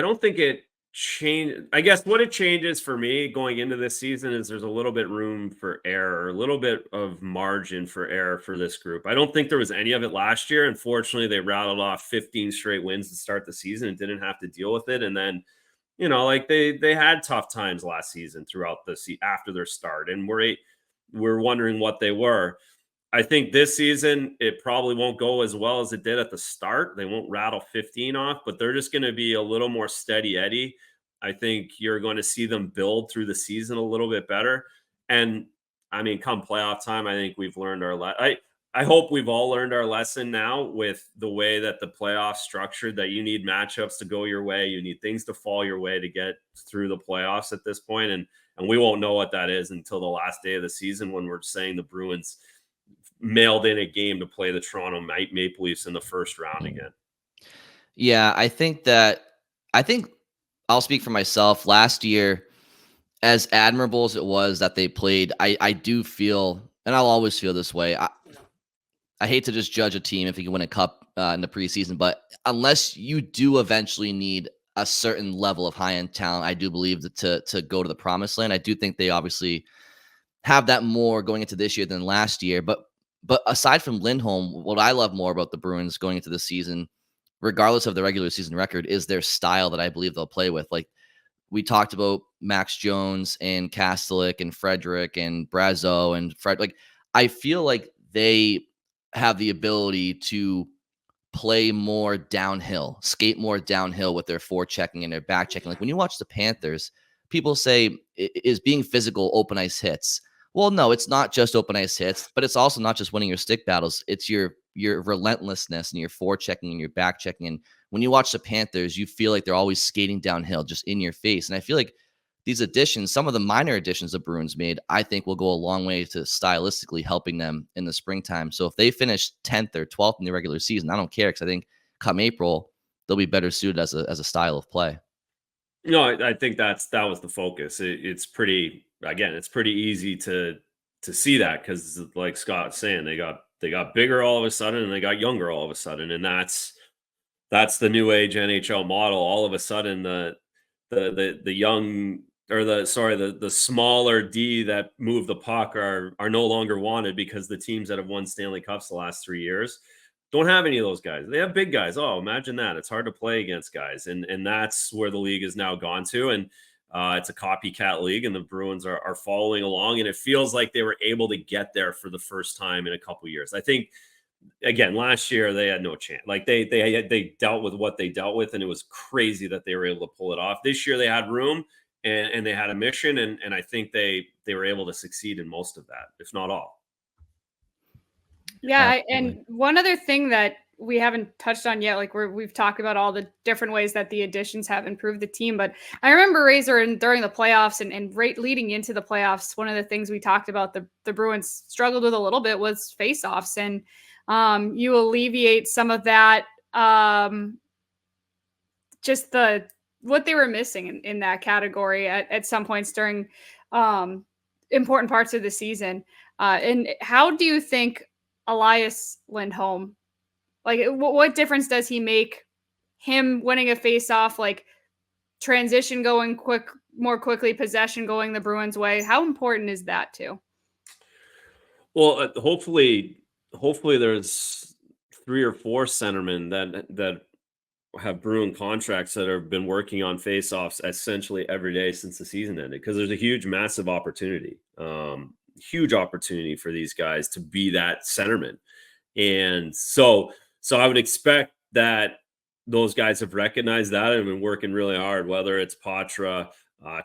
don't think it changed. I guess what it changes for me going into this season is there's a little bit room for error, a little bit of margin for error for this group. I don't think there was any of it last year. Unfortunately, they rattled off 15 straight wins to start the season and didn't have to deal with it. And then, like they had tough times last season throughout after their start, and we're wondering what they were. I think this season, it probably won't go as well as it did at the start. They won't rattle 15 off, but they're just going to be a little more steady Eddie. I think you're going to see them build through the season a little bit better. And I mean, come playoff time, I think we've learned I hope we've all learned our lesson now with the way that the playoffs structured, that you need matchups to go your way. You need things to fall your way to get through the playoffs at this point. And we won't know what that is until the last day of the season, when we're saying the Bruins mailed in a game to play the Toronto Maple Leafs in the first round again. Yeah, I think I'll speak for myself. Last year, as admirable as it was that they played, I do feel, and I'll always feel this way, I hate to just judge a team if you can win a cup in the preseason, but unless you do eventually need a certain level of high-end talent, I do believe that to go to the promised land. I do think they obviously have that more going into this year than last year. But aside from Lindholm, what I love more about the Bruins going into the season, regardless of the regular season record, is their style that I believe they'll play with. Like, we talked about Max Jones and Kastelik and Frederick and Brazeau and Fred. Like, I feel like they have the ability to play more downhill, skate more downhill with their forechecking and their back checking. Like, when you watch the Panthers, people say, is being physical open ice hits? Well, no, it's not just open ice hits, but it's also not just winning your stick battles. It's your relentlessness and your forechecking and your back checking. And when you watch the Panthers, you feel like they're always skating downhill, just in your face. And I feel like these additions, some of the minor additions the Bruins made, I think will go a long way to stylistically helping them in the springtime. So if they finish 10th or 12th in the regular season, I don't care, because I think come April, they'll be better suited as a style of play. No, I think that was the focus. It's pretty easy to see that, because like Scott's saying, they got bigger all of a sudden and they got younger all of a sudden. And that's the new age NHL model. All of a sudden, the young, or the smaller D that move the puck are no longer wanted, because the teams that have won Stanley Cups the last 3 years don't have any of those guys. They have big guys. Oh, imagine that. It's hard to play against guys. And that's where the league has now gone to. And it's a copycat league, and the Bruins are following along. And it feels like they were able to get there for the first time in a couple of years. I think again, last year they had no chance. Like they dealt with what they dealt with, and it was crazy that they were able to pull it off. This year they had room and they had a mission, and I think they were able to succeed in most of that, if not all. Yeah, and one other thing that we haven't touched on yet, like we've talked about all the different ways that the additions have improved the team, but I remember Razor during the playoffs and right leading into the playoffs, one of the things we talked about the Bruins struggled with a little bit was faceoffs, and you alleviate some of that, just what they were missing in that category at some points during important parts of the season. And how do you think Elias Lindholm, like what difference does he make, him winning a face-off, like transition going more quickly, possession going the Bruins way? How important is that too? Well, hopefully there's 3 or 4 centermen that have Bruin contracts that have been working on faceoffs essentially every day since the season ended, because there's a massive opportunity, huge opportunity for these guys to be that centerman. And so I would expect that those guys have recognized that and been working really hard, whether it's Patra,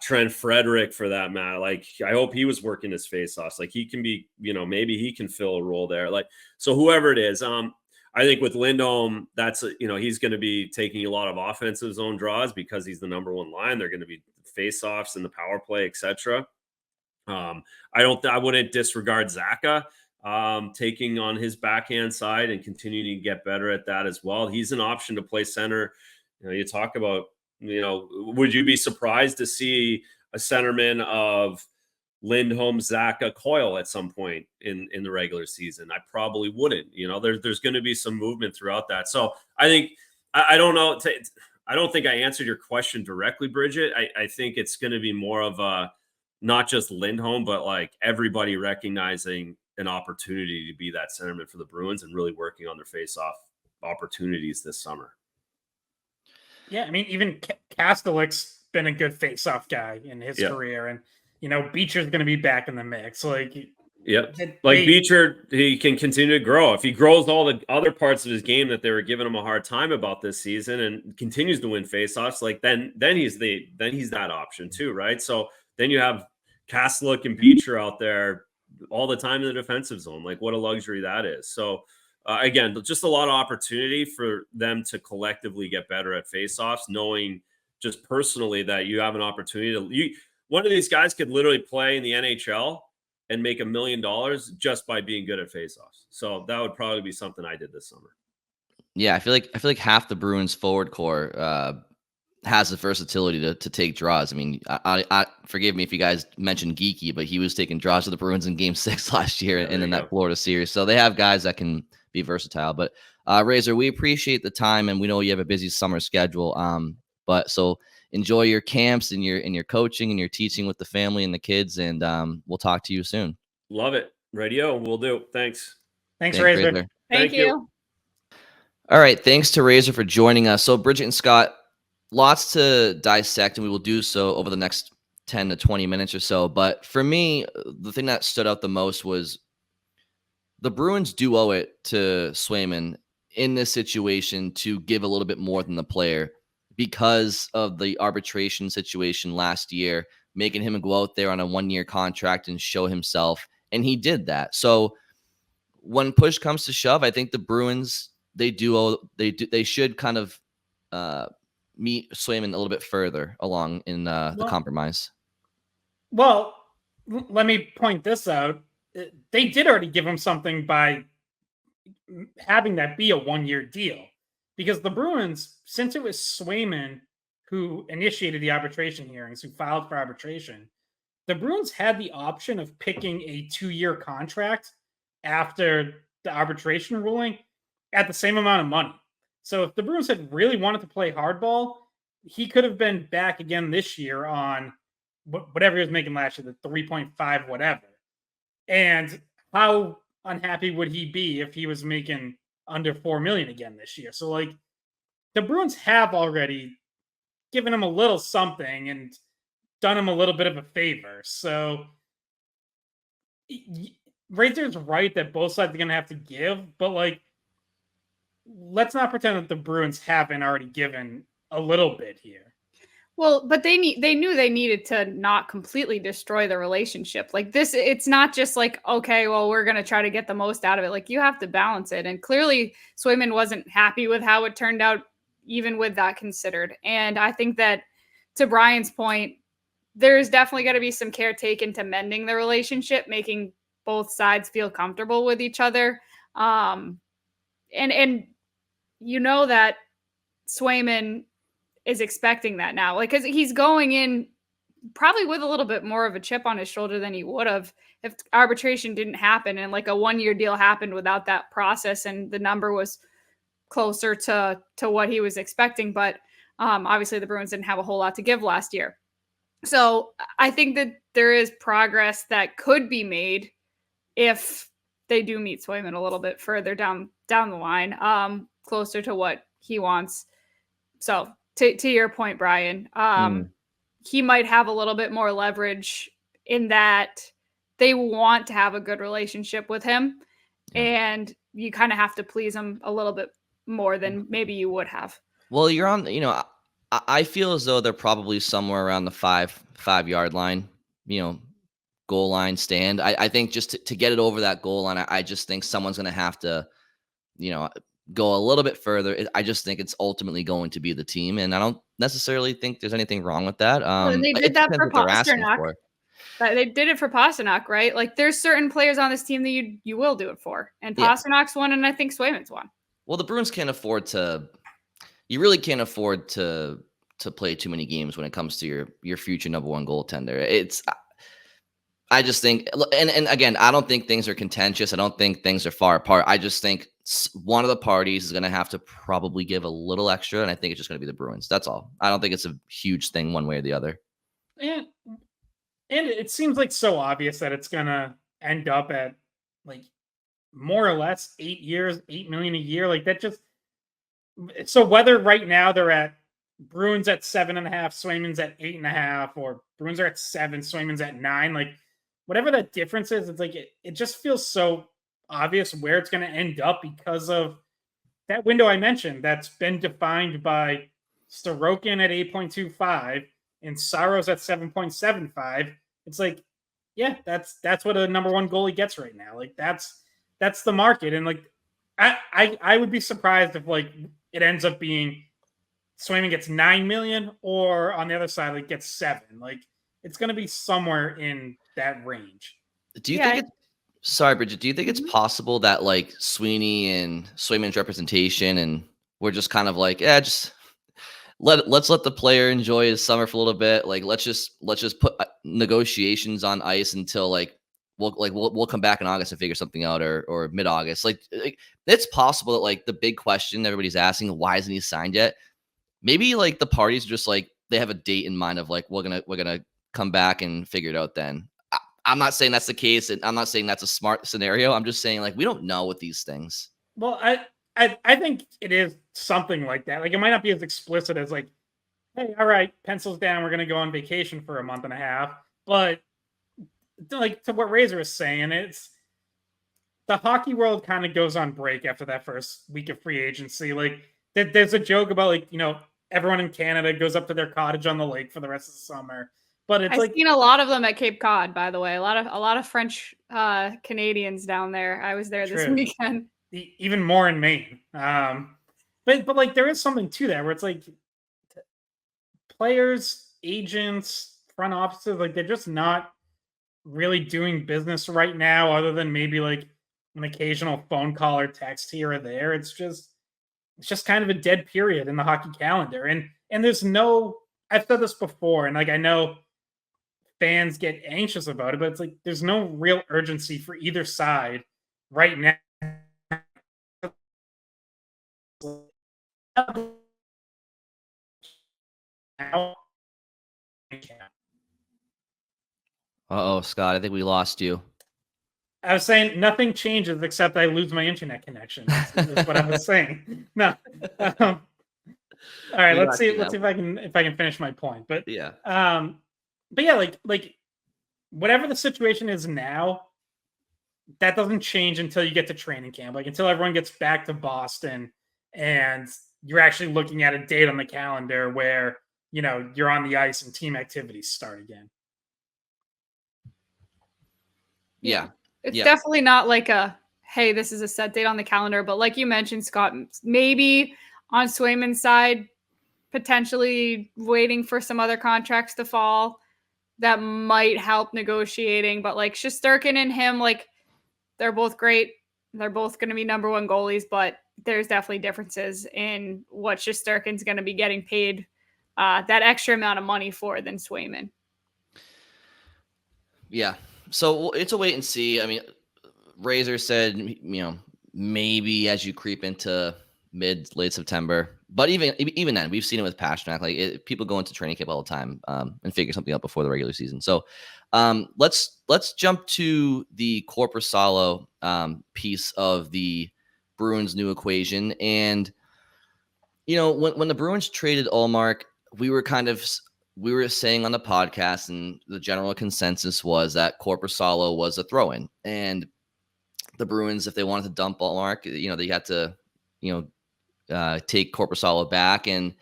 Trent Frederick for that matter. Like, I hope he was working his faceoffs. Like, he can be, maybe he can fill a role there. Like, so whoever it is, I think with Lindholm, that's, he's going to be taking a lot of offensive zone draws because he's the number 1 line. They're going to be faceoffs in the power play, etc. I wouldn't disregard Zaka taking on his backhand side and continuing to get better at that as well. He's an option to play center. You talk about, would you be surprised to see a centerman of Lindholm, Zaka, Coyle at some point in the regular season? I probably wouldn't. There's going to be some movement throughout that. So I think, I don't know. I don't think I answered your question directly, Bridget. I think it's going to be more of a, not just Lindholm, but like everybody recognizing an opportunity to be that centerman for the Bruins and really working on their face-off opportunities this summer. Yeah, I mean, even Kastelik's been a good face-off guy in his career, and Beecher's going to be back in the mix. Beecher, he can continue to grow if he grows all the other parts of his game that they were giving him a hard time about this season, and continues to win face-offs. Like then he's that option too, right? So then you have Kastelik and Beecher out there all the time in the defensive zone. Like, what a luxury that is. So again, just a lot of opportunity for them to collectively get better at faceoffs, knowing just personally that you have an opportunity to. One of these guys could literally play in the NHL and make $1 million just by being good at faceoffs. So that would probably be something I did this summer. Yeah, I feel like half the Bruins forward core has the versatility to take draws. I mean, I forgive me if you guys mentioned Geeky, but he was taking draws to the Bruins in Game 6 last year and in that Florida series. So they have guys that can be versatile. But Razor, we appreciate the time, and we know you have a busy summer schedule. But so enjoy your camps and your coaching and your teaching with the family and the kids, and we'll talk to you soon. Love it. Radio, we'll do. Thanks, Razor. Thank you. All right, thanks to Razor for joining us. So Bridget and Scott, lots to dissect, and we will do so over the next 10 to 20 minutes or so. But for me, the thing that stood out the most was the Bruins do owe it to Swayman in this situation to give a little bit more than the player, because of the arbitration situation last year, making him go out there on a 1-year contract and show himself. And he did that. So when push comes to shove, I think the Bruins, they should kind of meet Swayman a little bit further along in the compromise. Well, let me point this out. They did already give him something by having that be a 1-year deal, because the Bruins, since it was Swayman who initiated the arbitration hearings, who filed for arbitration, the Bruins had the option of picking a 2-year contract after the arbitration ruling at the same amount of money. So if the Bruins had really wanted to play hardball, he could have been back again this year on whatever he was making last year, the 3.5 whatever. And how unhappy would he be if he was making under $4 million again this year? So like, the Bruins have already given him a little something and done him a little bit of a favor. So Razor's right that both sides are going to have to give, but like, let's not pretend that the Bruins haven't already given a little bit here. Well, but they knew they needed to not completely destroy the relationship. Like this, it's not just like, okay, well, we're going to try to get the most out of it. Like you have to balance it. And clearly Swayman wasn't happy with how it turned out, even with that considered. And I think that, to Brian's point, there's definitely got to be some care taken to mending the relationship, making both sides feel comfortable with each other. And you know that Swayman is expecting that now, like, because he's going in probably with a little bit more of a chip on his shoulder than he would have if arbitration didn't happen and like a 1-year deal happened without that process and the number was closer to what he was expecting. But obviously the Bruins didn't have a whole lot to give last year. So I think that there is progress that could be made if they do meet Swayman a little bit further down the line, closer to what he wants. So to your point, Brian, he might have a little bit more leverage in that they want to have a good relationship with him, and you kind of have to please him a little bit more than maybe you would have. Well, you're on, I feel as though they're probably somewhere around the 5-yard line, goal line stand. I think just to get it over that goal line, I just think someone's going to have to, go a little bit further. I just think it's ultimately going to be the team, and I don't necessarily think there's anything wrong with that. They did that for Pasternak. They did it for Pasternak, right? Like there's certain players on this team that you will do it for, and Pasternak's one, and I think Swayman's one. Well, the Bruins can't afford to. You really can't afford to play too many games when it comes to your future number one goaltender. I just think, and again, I don't think things are contentious. I don't think things are far apart. I just think one of the parties is going to have to probably give a little extra, and I think it's just going to be the Bruins. That's all. I don't think it's a huge thing one way or the other. And it seems like so obvious that it's going to end up at like more or less 8 years, $8 million a year. Like that just, so whether right now they're at Bruins at 7.5, Swayman's at 8.5, or Bruins are at 7, Swayman's at 9, like whatever that difference is, it's like it just feels so obvious where it's going to end up because of that window I mentioned that's been defined by Sorokin at 8.25 and Saros at 7.75. It's like, yeah, that's what a number one goalie gets right now. Like that's the market. And like I would be surprised if like it ends up being Swayman gets 9 million or on the other side like gets 7. Like it's going to be somewhere in that range. Do you think sorry, Bridget, do you think it's possible that like Sweeney and Swayman's representation and we're just kind of like, just let's let the player enjoy his summer for a little bit. Like let's just put negotiations on ice until we'll come back in August and figure something out or mid-August. Like it's possible that like the big question everybody's asking, why isn't he signed yet? Maybe like the parties are just like they have a date in mind of like we're gonna come back and figure it out then. I'm not saying that's the case, and I'm not saying that's a smart scenario. I'm just saying like we don't know with these things. Well, I think it is something like that. Like it might not be as explicit as like, hey, all right, pencils down, we're gonna go on vacation for a month and a half. But like to what Razor is saying, it's the hockey world kind of goes on break after that first week of free agency. Like there's a joke about like, everyone in Canada goes up to their cottage on the lake for the rest of the summer. But it's I've seen a lot of them at Cape Cod, by the way. A lot of French Canadians down there. I was there this weekend. Even more in Maine. But like there is something to that where it's like players, agents, front offices, like they're just not really doing business right now, other than maybe like an occasional phone call or text here or there. It's just kind of a dead period in the hockey calendar. And there's no, I've said this before, and like I know fans get anxious about it, but it's like there's no real urgency for either side right now. Uh-oh, Scott, I think we lost you. I was saying nothing changes except I lose my internet connection. That's what I was saying. No. All right, let's see if I can finish my point. But yeah. But yeah, like whatever the situation is now, that doesn't change until you get to training camp, like until everyone gets back to Boston and you're actually looking at a date on the calendar where, you're on the ice and team activities start again. Yeah. It's definitely not like hey, this is a set date on the calendar, but like you mentioned, Scott, maybe on Swayman's side, potentially waiting for some other contracts to fall that might help negotiating. But like Shesterkin and him, like they're both great. They're both going to be number one goalies, but there's definitely differences in what Shesterkin's going to be getting paid that extra amount of money for than Swayman. Yeah. So it's a wait and see. I mean, Razor said, maybe as you creep into late September, but even then, we've seen it with Pasternak. Like people go into training camp all the time and figure something out before the regular season. So let's jump to the Korpisalo piece of the Bruins' new equation. And when the Bruins traded Ullmark, we were saying on the podcast, and the general consensus was that Korpisalo was a throw-in, and the Bruins, if they wanted to dump Ullmark, they had to, take Korpisalo back, and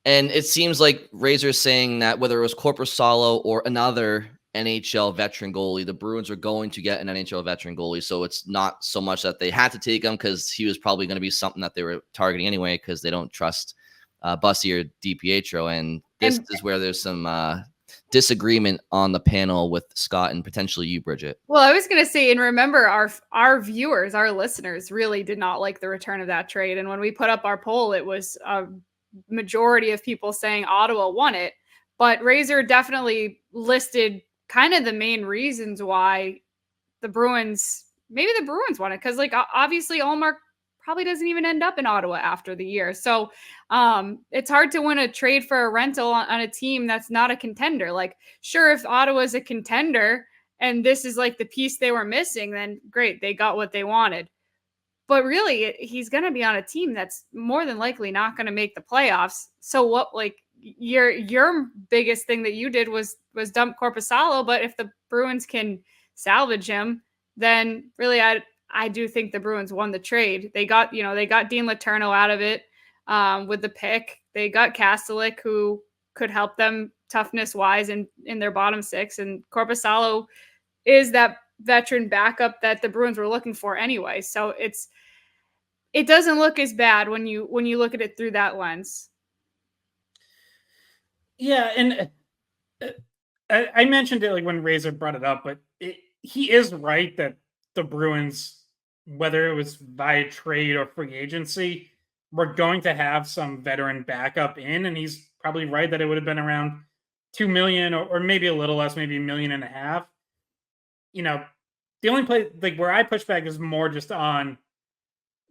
it seems like Razor's saying that whether it was Korpisalo or another NHL veteran goalie, the Bruins are going to get an NHL veteran goalie. So it's not so much that they had to take him because he was probably going to be something that they were targeting anyway because they don't trust Bussi or DiPietro. And this is where there's some disagreement on the panel with Scott and potentially you, Bridget. Well, I was going to say, and remember, our viewers, our listeners really did not like the return of that trade. And when we put up our poll, it was a majority of people saying Ottawa won it. But Razor definitely listed kind of the main reasons why the Bruins won it. Because like obviously Ullmark probably doesn't even end up in Ottawa after the year. So it's hard to win a trade for a rental on a team that's not a contender. Like, sure, if Ottawa's a contender and this is like the piece they were missing, then great, they got what they wanted. But really, he's going to be on a team that's more than likely not going to make the playoffs. So what, like, your biggest thing that you did was dump Korpisalo, but if the Bruins can salvage him, then really I do think the Bruins won the trade. They got Dean Letourneau out of it with the pick. They got Kastelik, who could help them toughness wise in their bottom six, and Korpisalo is that veteran backup that the Bruins were looking for anyway. So it doesn't look as bad when you look at it through that lens. Yeah, and I mentioned it like when Razor brought it up, but he is right that the Bruins, whether it was via trade or free agency, were going to have some veteran backup in, and he's probably right that it would have been around $2 million or maybe a little less, maybe $1.5 million. The only place like where I push back is more just on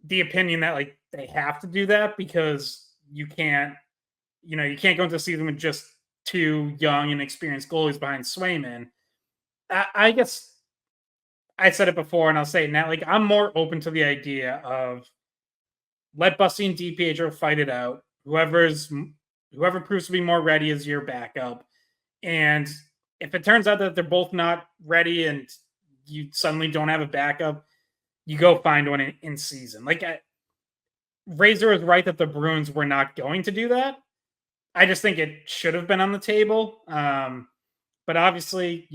the opinion that like they have to do that because you can't go into the season with just two young and experienced goalies behind Swayman. I guess I said it before and I'll say it now. Like, I'm more open to the idea of let Bussi and DiPietro fight it out. Whoever proves to be more ready is your backup. And if it turns out that they're both not ready and you suddenly don't have a backup, you go find one in season. Like, Razor is right that the Bruins were not going to do that. I just think it should have been on the table. But obviously,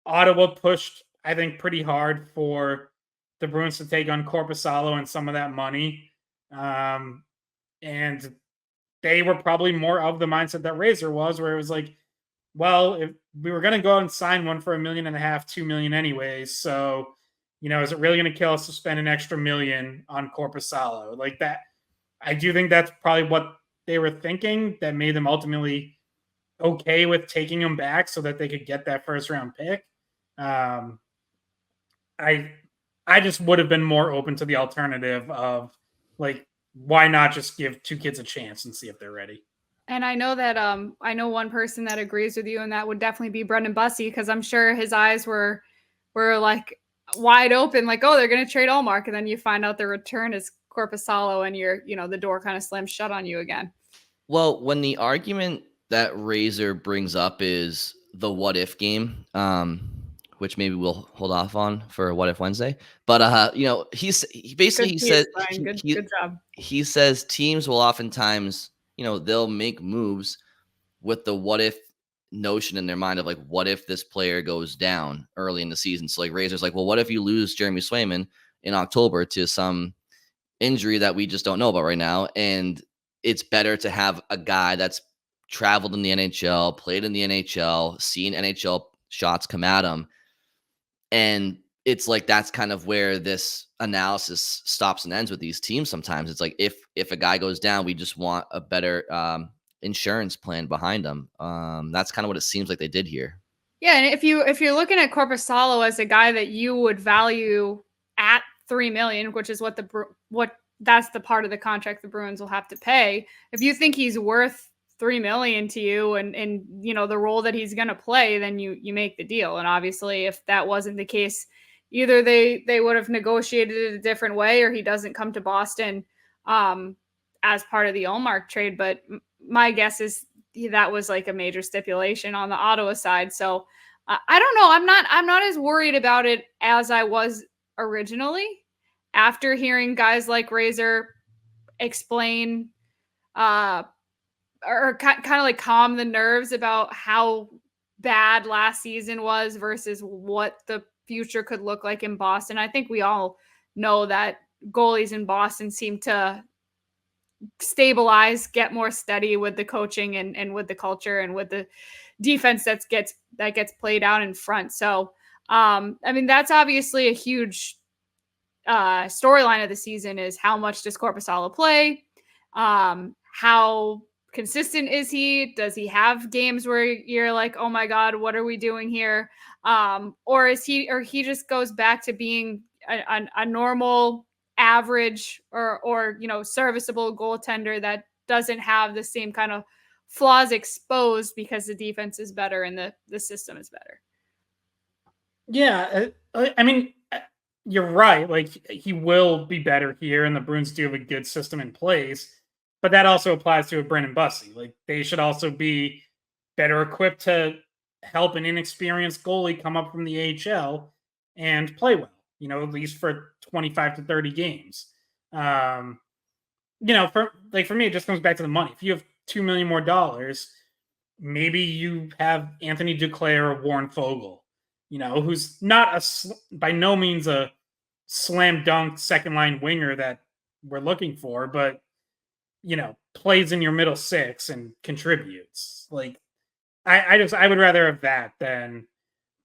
Ottawa pushed, I think, pretty hard for the Bruins to take on Korpisalo and some of that money. And they were probably more of the mindset that Razor was, where it was like, well, if we were going to go out and sign one for $1.5 million, $2 million anyways. So, is it really going to kill us to spend an extra $1 million on Korpisalo? Like that, I do think that's probably what they were thinking that made them ultimately okay with taking him back so that they could get that first round pick. I just would have been more open to the alternative of like, why not just give two kids a chance and see if they're ready? And I know that I know one person that agrees with you, and that would definitely be Brandon Bussi, because I'm sure his eyes were like wide open, like, oh, they're going to trade Ullmark, and then you find out the return is Korpisalo, and the door kind of slams shut on you again. Well, when the argument that Razor brings up is the what if game, which maybe we'll hold off on for What If Wednesday. But he said good job. He says teams will oftentimes, they'll make moves with the what if notion in their mind of like, what if this player goes down early in the season? So like Razor's like, well, what if you lose Jeremy Swayman in October to some injury that we just don't know about right now? And it's better to have a guy that's traveled in the NHL, played in the NHL, seen NHL shots come at him. And it's like, that's kind of where this analysis stops and ends with these teams. Sometimes it's like, if a guy goes down, we just want a better insurance plan behind them. That's kind of what it seems like they did here. Yeah, and if you're looking at Korpisalo as a guy that you would value at $3 million, which is what that's the part of the contract the Bruins will have to pay. If you think he's worth $3 million to you, and the role that he's going to play, then you make the deal. And obviously, if that wasn't the case, either they would have negotiated it a different way, or he doesn't come to Boston as part of the Ullmark trade. But my guess is that was like a major stipulation on the Ottawa side. So I don't know. I'm not as worried about it as I was originally after hearing guys like Razor explain or kind of like calm the nerves about how bad last season was versus what the future could look like in Boston. I think we all know that goalies in Boston seem to stabilize, get more steady with the coaching and with the culture and with the defense that gets played out in front. So, that's obviously a huge storyline of the season is how much does Korpisalo play? How consistent is he? Does he have games where you're like, oh my God, what are we doing here? Or he just goes back to being a normal, average or serviceable goaltender that doesn't have the same kind of flaws exposed because the defense is better and the system is better. Yeah, you're right. Like, he will be better here, and the Bruins do have a good system in place. But that also applies to a Brandon Bussi. Like, they should also be better equipped to help an inexperienced goalie come up from the AHL and play well, at least for 25 to 30 games. For me, it just comes back to the money. If you have $2 million more, maybe you have Anthony Duclair or Warren Fogle, who's not by no means a slam dunk second line winger that we're looking for, but plays in your middle six and contributes. Like, I would rather have that than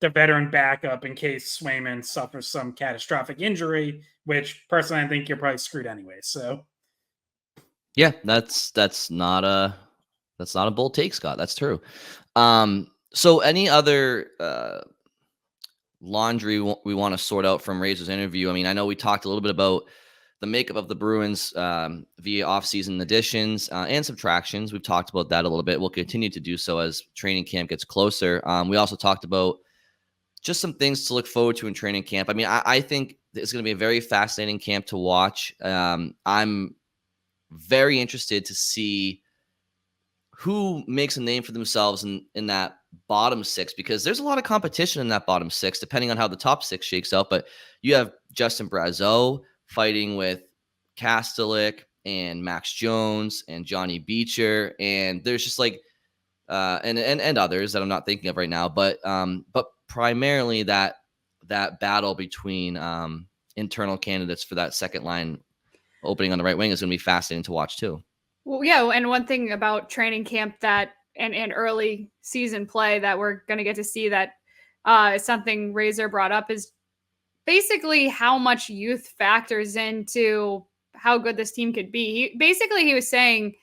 the veteran backup in case Swayman suffers some catastrophic injury, which personally I think you're probably screwed anyway. So yeah, that's not a bold take, Scott. That's true. So any other laundry we want to sort out from Razor's interview? I know we talked a little bit about the makeup of the Bruins via offseason additions and subtractions. We've talked about that a little bit. We'll continue to do so as training camp gets closer. We also talked about just some things to look forward to in training camp. I think it's going to be a very fascinating camp to watch. I'm very interested to see who makes a name for themselves in that bottom six, because there's a lot of competition in that bottom six, depending on how the top six shakes out. But you have Justin Brazeau fighting with Kastelik and Max Jones and Johnny Beecher, and there's just like and others that I'm not thinking of right now, but primarily that battle between internal candidates for that second line opening on the right wing is going to be fascinating to watch too. Well, yeah, and one thing about training camp that and early season play that we're going to get to see that is something Razor brought up is basically how much youth factors into how good this team could be. He was saying,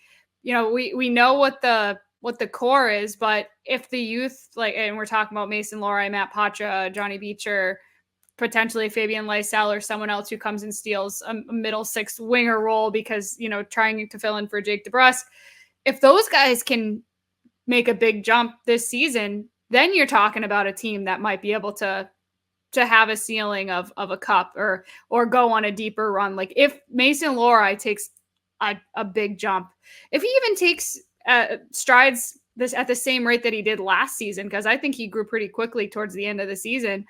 we know what the core is, but if the youth, and we're talking about Mason Lohrei, Matt Patra, Johnny Beecher, potentially Fabian Lysell or someone else who comes and steals a middle six winger role because, trying to fill in for Jake DeBrusk. If those guys can make a big jump this season, then you're talking about a team that might be able to have a ceiling of a cup or go on a deeper run. Like if Mason Lohrei takes a big jump, if he even takes strides this at the same rate that he did last season, because I think he grew pretty quickly towards the end of the season.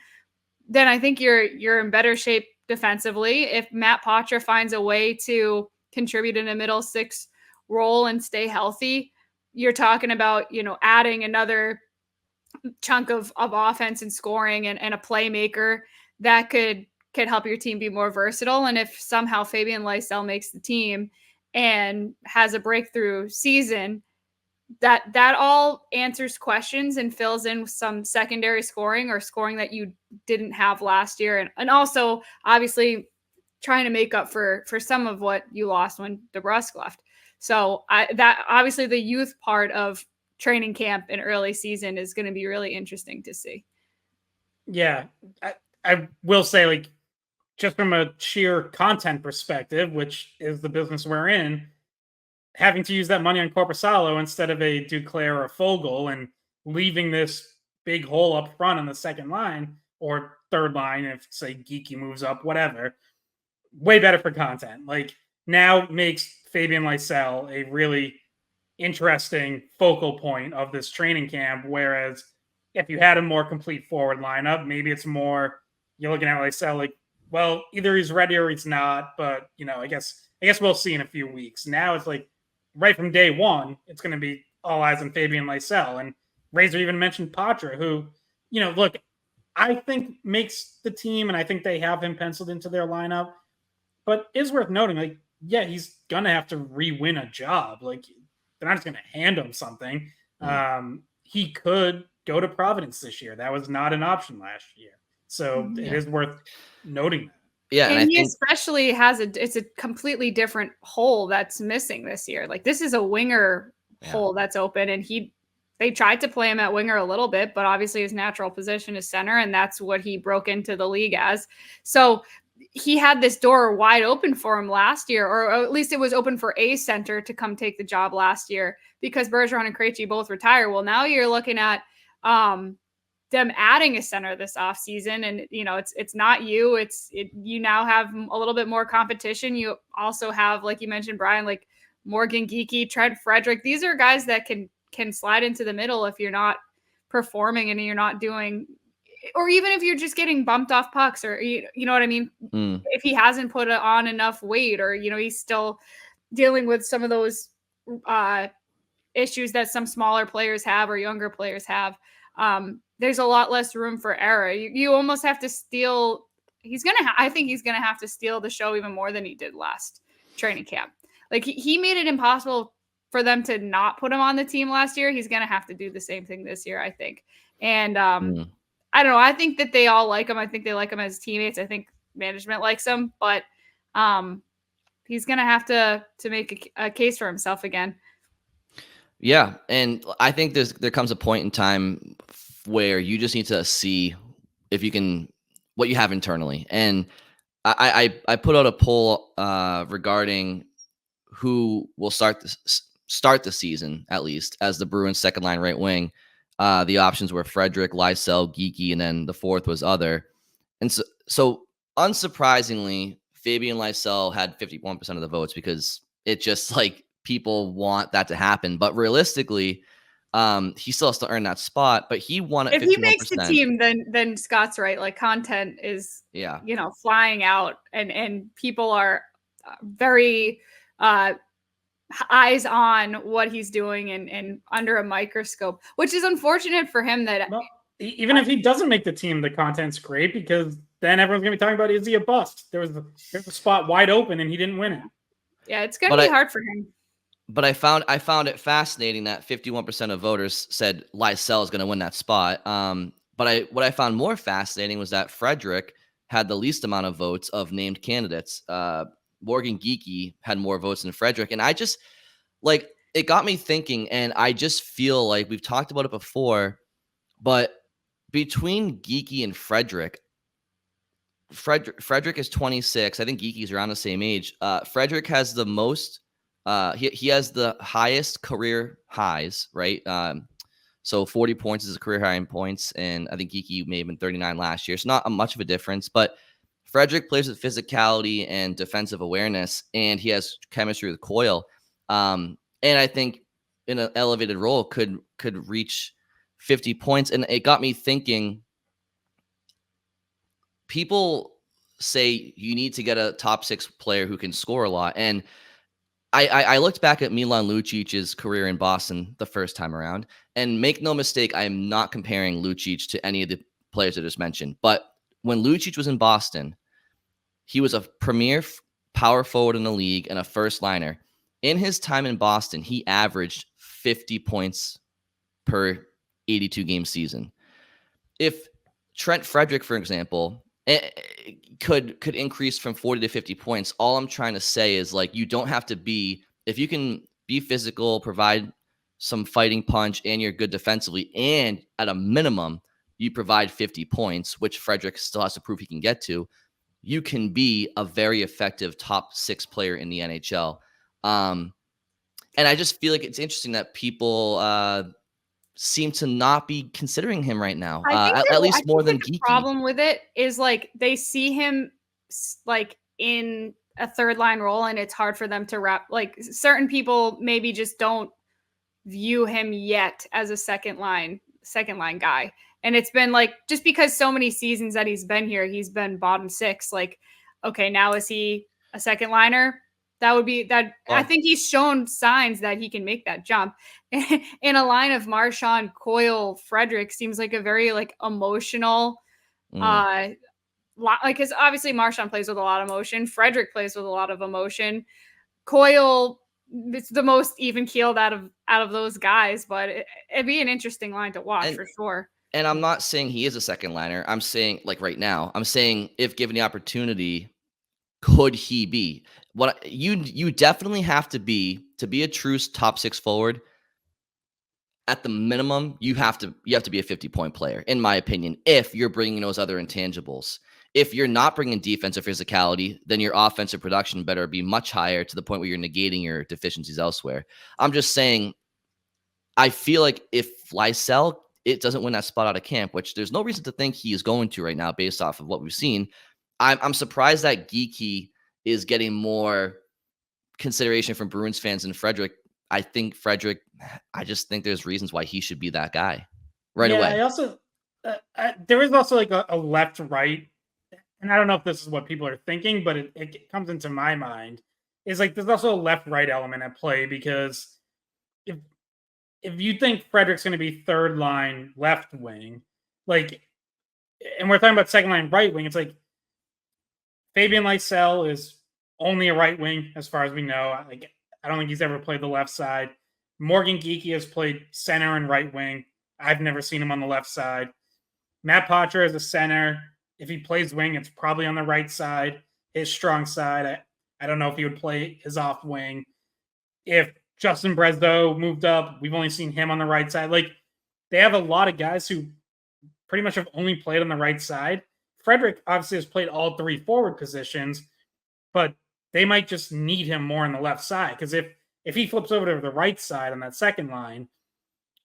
then I think you're in better shape defensively. If Matt Poitras finds a way to contribute in a middle six role and stay healthy, you're talking about, adding another chunk of offense and scoring and a playmaker that could help your team be more versatile. And if somehow Fabian Lysell makes the team and has a breakthrough season, that all answers questions and fills in some secondary scoring or scoring that you didn't have last year. And also obviously trying to make up for some of what you lost when DeBrusk left. So that obviously the youth part of training camp and early season is going to be really interesting to see. Yeah. I will say, like, just from a sheer content perspective, which is the business we're in, having to use that money on Korpisalo instead of a Duclair or a Fogle and leaving this big hole up front on the second line or third line, if say Geeky moves up, whatever, way better for content. Like, now makes Fabian Lysell a really interesting focal point of this training camp. Whereas if you had a more complete forward lineup, maybe it's more, you're looking at Lysell like, well, either he's ready or he's not, but I guess we'll see in a few weeks. Now it's like, right from day one, it's going to be all eyes on Fabian Lysell. And Razor even mentioned Poitras, who, look, I think makes the team, and I think they have him penciled into their lineup. But it's worth noting, like, yeah, he's going to have to re-win a job. Like, they're not just going to hand him something. He could go to Providence this year. That was not an option last year. So it is worth noting that. Yeah, and he especially has it's a completely different hole that's missing this year. Like, this is a winger hole that's open, and they tried to play him at winger a little bit, but obviously his natural position is center, and that's what he broke into the league as. So he had this door wide open for him last year, or at least it was open for a center to come take the job last year because Bergeron and Krejci both retire. Well, now you're looking at them adding a center this offseason, and it's not you. You now have a little bit more competition. You also have, like you mentioned, Brian, like Morgan Geeky, Trent Frederick. These are guys that can slide into the middle if you're not performing and you're not doing, or even if you're just getting bumped off pucks, or you know what I mean. If he hasn't put on enough weight, or he's still dealing with some of those issues that some smaller players have or younger players have. There's a lot less room for error. You almost have to steal. I think he's going to have to steal the show even more than he did last training camp. Like, he made it impossible for them to not put him on the team last year. He's going to have to do the same thing this year, I think. And I don't know. I think that they all like him. I think they like him as teammates. I think management likes him, but he's going to have to make a case for himself again. Yeah, and I think there comes a point in time where you just need to see if you can, what you have internally. And I put out a poll regarding who will start the season, at least, as the Bruins second line right wing. The options were Frederick, Lysell, Geeky, and then the fourth was other. And so unsurprisingly, Fabian Lysell had 51% of the votes because it just, like, people want that to happen. But realistically, he still has to earn that spot, but he won at 51%. If he makes the team, then Scott's right. Like, content is, flying out, and people are very eyes on what he's doing and under a microscope, which is unfortunate for him. That even if he doesn't make the team, the content's great, because then everyone's gonna be talking about, is he a bust? There's a spot wide open and he didn't win it. Yeah, it's gonna be hard for him. But I found it fascinating that 51% of voters said Lysell is going to win that spot. But what I found more fascinating was that Frederick had the least amount of votes of named candidates. Morgan Geeky had more votes than Frederick, and I just, like, it got me thinking. And I just feel like we've talked about it before, but between Geeky and Frederick is 26. I think Geeky's around the same age. Frederick has the most. He has the highest career highs, right? So 40 points is a career high in points, and I think Geeky may have been 39 last year. It's not much of a difference, but Frederick plays with physicality and defensive awareness, and he has chemistry with Coyle. And I think in an elevated role could reach 50 points. And it got me thinking, people say you need to get a top 6 player who can score a lot. And I looked back at Milan Lucic's career in Boston the first time around, and make no mistake, I am not comparing Lucic to any of the players I just mentioned. But when Lucic was in Boston, he was a premier power forward in the league and a first liner. In his time in Boston, he averaged 50 points per 82 game season. If Trent Frederick, for example, could increase from 40 to 50 points, all I'm trying to say is, like, you don't have to be, if you can be physical, provide some fighting punch, and you're good defensively, and at a minimum you provide 50 points, which Frederick still has to prove he can get to, you can be a very effective top 6 player in the NHL. And I just feel like it's interesting that people seem to not be considering him right now, at least more than Geeky. The problem with it is, like, they see him like in a third line role, and it's hard for them to wrap. Like, certain people maybe just don't view him yet as a second line guy. And it's been like, just because so many seasons that he's been here, he's been bottom 6. Like, okay, now is he a second liner? That would be that. I think he's shown signs that he can make that jump. In a line of Marchand, Coyle, Frederick seems like a very, like, emotional, like, because obviously Marchand plays with a lot of emotion. Frederick plays with a lot of emotion. Coyle, it's the most even keeled out of those guys, but it'd be an interesting line to watch for sure. And I'm not saying he is a second liner. I'm saying, like, right now, I'm saying if given the opportunity, could he be? What you definitely have to be a true top 6 forward. At the minimum, you have to be a 50-point player, in my opinion, if you're bringing those other intangibles. If you're not bringing defensive physicality, then your offensive production better be much higher, to the point where you're negating your deficiencies elsewhere. I'm just saying, I feel like if Lysell, it doesn't win that spot out of camp, which there's no reason to think he is going to right now based off of what we've seen, I'm surprised that Geeky is getting more consideration from Bruins fans than Frederick. I just think there's reasons why he should be that guy right away. I also, there is also like a left-right, and I don't know if this is what people are thinking, but it comes into my mind, is like there's also a left-right element at play, because if you think Frederick's going to be third line left wing, like, and we're talking about second line right wing, it's like Fabian Lysell is only a right wing as far as we know. Like, I don't think he's ever played the left side. Morgan Geeky has played center and right wing. I've never seen him on the left side. Matt Poitras is a center. If he plays wing, it's probably on the right side, his strong side. I don't know if he would play his off wing. If Justin Bresdo moved up, we've only seen him on the right side. Like, they have a lot of guys who pretty much have only played on the right side. Frederick obviously has played all 3 forward positions, but they might just need him more on the left side, because if he flips over to the right side on that second line,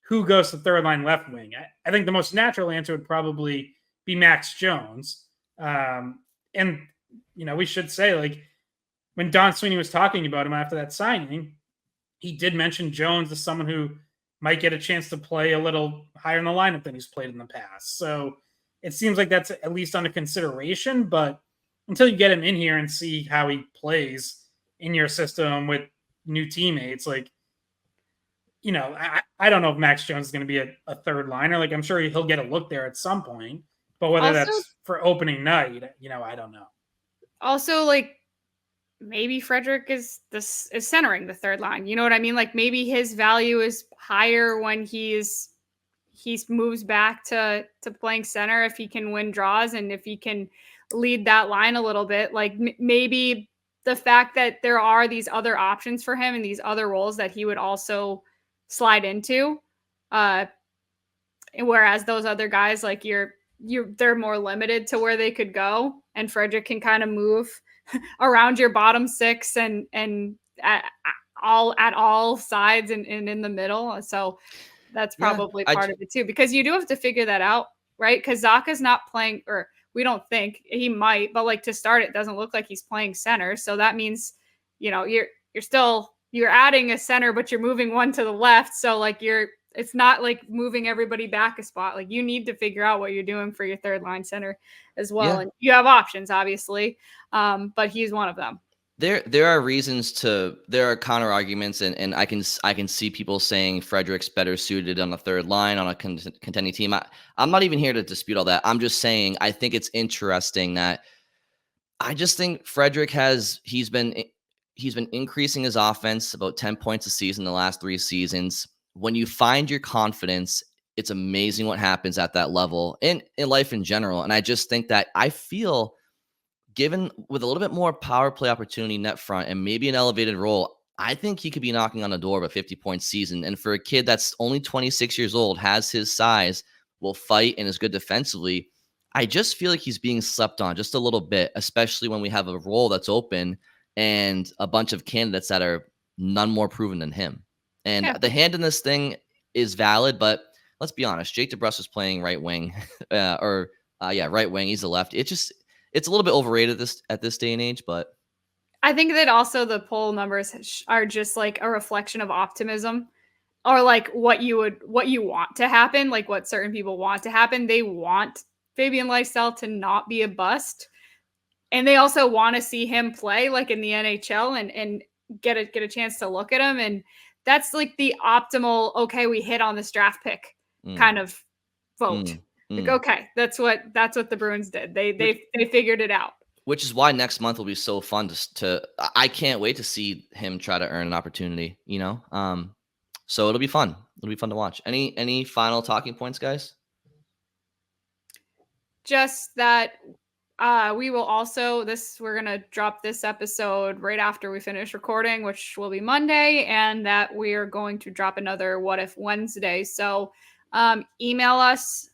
who goes to third line left wing? I think the most natural answer would probably be Max Jones. And, you know, we should say, like, when Don Sweeney was talking about him after that signing, he did mention Jones as someone who might get a chance to play a little higher in the lineup than he's played in the past. So it seems like that's at least under consideration, but until you get him in here and see how he plays in your system with new teammates, like, you know, I don't know if Max Jones is going to be a third liner. Like, I'm sure he'll get a look there at some point, but whether also, that's for opening night, you know, I don't know. Also, like, maybe Frederick is centering the third line. You know what I mean? Like, maybe his value is higher when he moves back to playing center, if he can win draws and if he can lead that line a little bit. Like, maybe the fact that there are these other options for him and these other roles that he would also slide into, whereas those other guys, like, they're more limited to where they could go, and Frederick can kind of move around your bottom 6 and at all sides and in the middle. So that's probably part of it too, because you do have to figure that out, right? Because Zacha's not playing, or we don't think he might, but, like, to start, it doesn't look like he's playing center. So that means, you know, you're adding a center, but you're moving one to the left. So, like, you're It's not like moving everybody back a spot. Like you need to figure out what you're doing for your third line center as well. Yeah. And you have options, obviously, but he's one of them. There are counter arguments, and I can see people saying Frederick's better suited on the third line on a contending team. I'm not even here to dispute all that. I'm just saying I think it's interesting that I just think Frederick he's been increasing his offense about 10 points a season the last 3 seasons. When you find your confidence, it's amazing what happens at that level in life in general. And I just think that I feel given with a little bit more power play opportunity net front and maybe an elevated role, I think he could be knocking on the door of a 50-point season. And for a kid that's only 26 years old, has his size, will fight, and is good defensively, I just feel like he's being slept on just a little bit, especially when we have a role that's open and a bunch of candidates that are none more proven than him. And the hand in this thing is valid, but let's be honest, Jake DeBrusk is playing right wing, right wing. He's a lefty. It's a little bit overrated at this day and age, but I think that also the poll numbers are just like a reflection of optimism, or like what you want to happen, like what certain people want to happen. They want Fabian Lysell to not be a bust, and they also want to see him play like in the NHL and get a chance to look at him. And that's like the optimal, okay, we hit on this draft pick kind of vote. Like, okay, that's what the Bruins did. They figured it out. Which is why next month will be so fun to I can't wait to see him try to earn an opportunity, so it'll be fun. It'll be fun to watch. Any final talking points, guys? Just that we will also we're going to drop this episode right after we finish recording, which will be Monday, and that we are going to drop another What If Wednesday. So email us.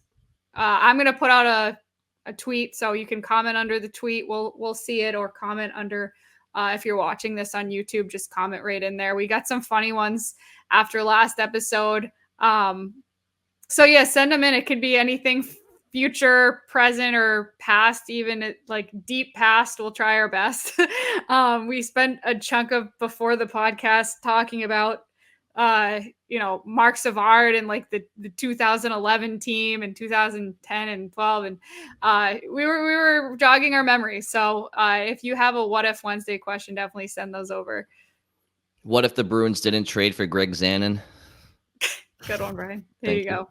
I'm going to put out a tweet, so you can comment under the tweet. We'll see it, or comment under if you're watching this on YouTube, just comment right in there. We got some funny ones after last episode. So yeah, send them in. It could be anything future, present, or past, even like deep past. We'll try our best. We spent a chunk of before the podcast talking about Mark Savard and like the 2011 team and 2010 and 12. And we were jogging our memory. So if you have a What If Wednesday question, definitely send those over. What if the Bruins didn't trade for Greg Zanin? Good one, Brian. There you go.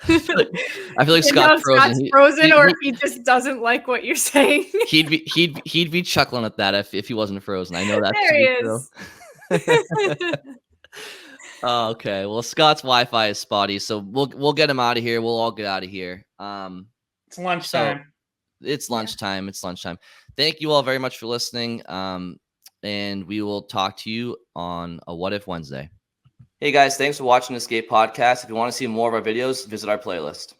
I feel like Scott's frozen, or if he just doesn't like what you're saying. he'd be chuckling at that if he wasn't frozen. I know that. There he is. Okay, well, Scott's Wi-Fi is spotty, so we'll get him out of here. We'll all get out of here. It's lunchtime. It's lunchtime. It's lunchtime. Thank you all very much for listening. And we will talk to you on a What If Wednesday. Hey guys, thanks for watching the Skate Podcast. If you want to see more of our videos, visit our playlist.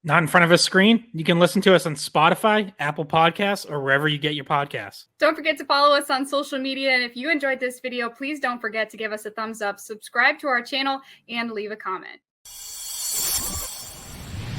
Not in front of a screen. You can listen to us on Spotify, Apple Podcasts, or wherever you get your podcasts. Don't forget to follow us on social media. And if you enjoyed this video, please don't forget to give us a thumbs up, subscribe to our channel, and leave a comment.